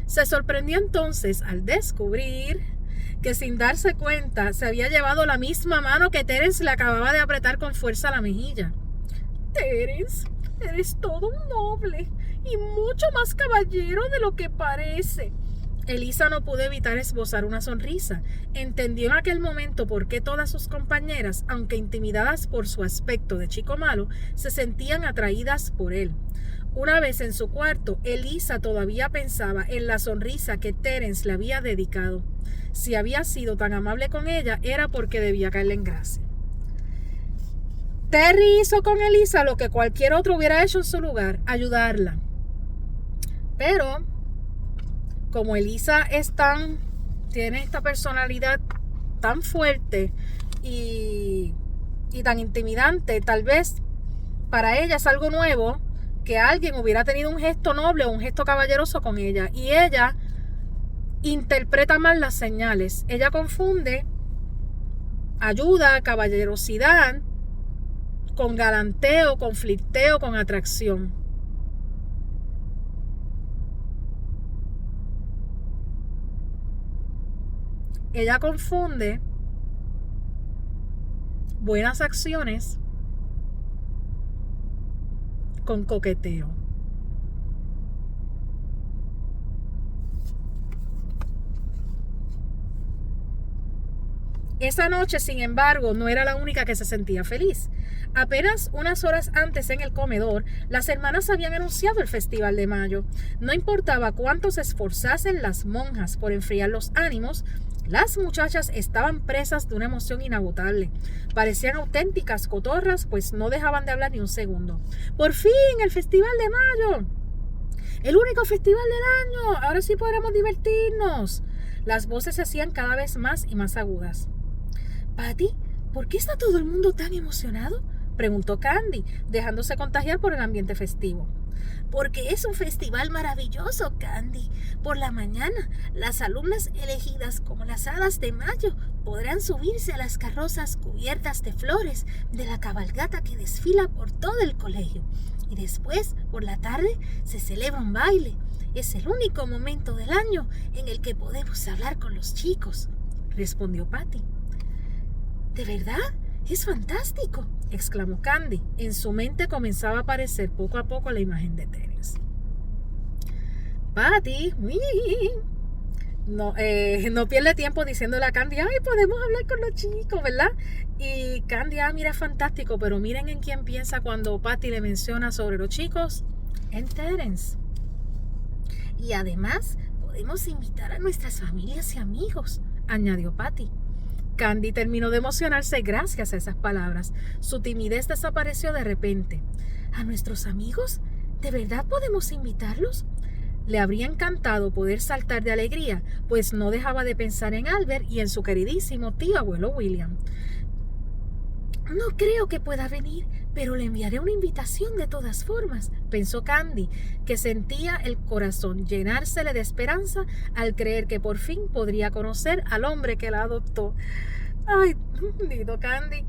Se sorprendió entonces al descubrir que sin darse cuenta se había llevado la misma mano que Terence le acababa de apretar con fuerza a la mejilla. Terence, eres todo un noble y mucho más caballero de lo que parece. Elisa no pudo evitar esbozar una sonrisa. Entendió en aquel momento por qué todas sus compañeras, aunque intimidadas por su aspecto de chico malo, se sentían atraídas por él. Una vez en su cuarto, Elisa todavía pensaba en la sonrisa que Terence le había dedicado. Si había sido tan amable con ella, era porque debía caerle en gracia. Terry hizo con Elisa lo que cualquier otro hubiera hecho en su lugar, ayudarla. Pero como Elisa tiene esta personalidad tan fuerte y tan intimidante, tal vez para ella es algo nuevo que alguien hubiera tenido un gesto noble o un gesto caballeroso con ella, y ella interpreta mal las señales. Ella confunde ayuda, caballerosidad con galanteo, con flirteo, con atracción. Ella confunde buenas acciones con coqueteo. Esa noche, sin embargo, no era la única que se sentía feliz. Apenas unas horas antes en el comedor, las hermanas habían anunciado el Festival de Mayo. No importaba cuánto se esforzasen las monjas por enfriar los ánimos, las muchachas estaban presas de una emoción inagotable. Parecían auténticas cotorras, pues no dejaban de hablar ni un segundo. ¡Por fin, el Festival de Mayo! ¡El único festival del año! ¡Ahora sí podremos divertirnos! Las voces se hacían cada vez más y más agudas. Patty, ¿por qué está todo el mundo tan emocionado?, preguntó Candy, dejándose contagiar por el ambiente festivo. Porque es un festival maravilloso, Candy. Por la mañana, las alumnas elegidas como las hadas de mayo podrán subirse a las carrozas cubiertas de flores de la cabalgata que desfila por todo el colegio. Y después, por la tarde, se celebra un baile. Es el único momento del año en el que podemos hablar con los chicos, respondió Patty. ¿De verdad? ¡Es fantástico!, exclamó Candy. En su mente comenzaba a aparecer poco a poco la imagen de Terence. Patty, no pierde tiempo diciéndole a Candy, ay, podemos hablar con los chicos, ¿verdad? Y Candy, mira, fantástico, pero miren en quién piensa cuando Patty le menciona sobre los chicos, en Terence. Y además, podemos invitar a nuestras familias y amigos, añadió Patty. Candy terminó de emocionarse gracias a esas palabras. Su timidez desapareció de repente. ¿A nuestros amigos? ¿De verdad podemos invitarlos? Le habría encantado poder saltar de alegría, pues no dejaba de pensar en Albert y en su queridísimo tío abuelo William. No creo que pueda venir, pero le enviaré una invitación de todas formas, pensó Candy, que sentía el corazón llenársele de esperanza al creer que por fin podría conocer al hombre que la adoptó. Ay, bendito Candy.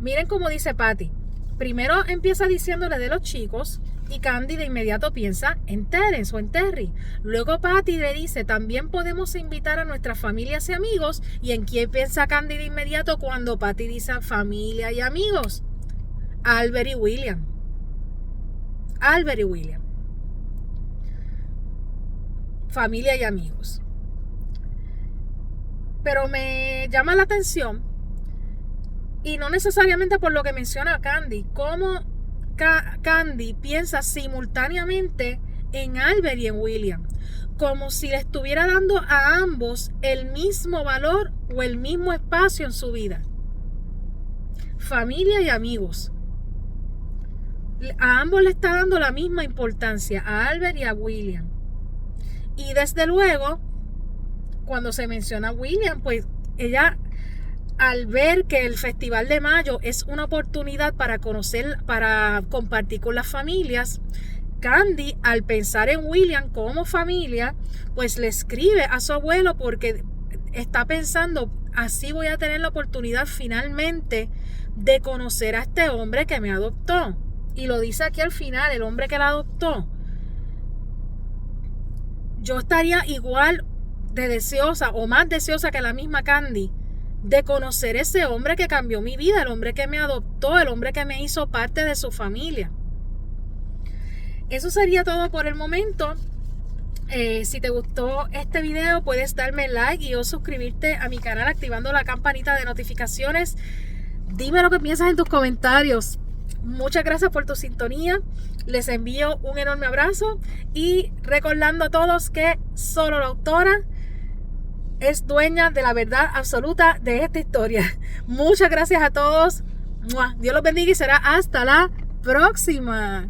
Miren cómo dice Patty. Primero empieza diciéndole de los chicos y Candy de inmediato piensa en Terence o en Terry. Luego Patty le dice, también podemos invitar a nuestras familias y amigos. ¿Y en quién piensa Candy de inmediato cuando Patty dice familia y amigos? Albert y William. Albert y William. Familia y amigos. Pero me llama la atención, y no necesariamente por lo que menciona Candy, cómo Candy piensa simultáneamente en Albert y en William, como si le estuviera dando a ambos el mismo valor o el mismo espacio en su vida. Familia y amigos. A ambos le está dando la misma importancia, a Albert y a William. Y desde luego, cuando se menciona a William, pues ella, al ver que el Festival de Mayo es una oportunidad para conocer, para compartir con las familias, Candy, al pensar en William como familia, pues le escribe a su abuelo porque está pensando, así voy a tener la oportunidad finalmente de conocer a este hombre que me adoptó. Y lo dice aquí al final, el hombre que la adoptó. Yo estaría igual de deseosa o más deseosa que la misma Candy de conocer ese hombre que cambió mi vida, el hombre que me adoptó, el hombre que me hizo parte de su familia. Eso sería todo por el momento. Si te gustó este video, puedes darme like y o suscribirte a mi canal activando la campanita de notificaciones. Dime lo que piensas en tus comentarios. Muchas gracias por tu sintonía. Les envío un enorme abrazo y recordando a todos que solo la autora es dueña de la verdad absoluta de esta historia. Muchas gracias a todos. Dios los bendiga y será hasta la próxima.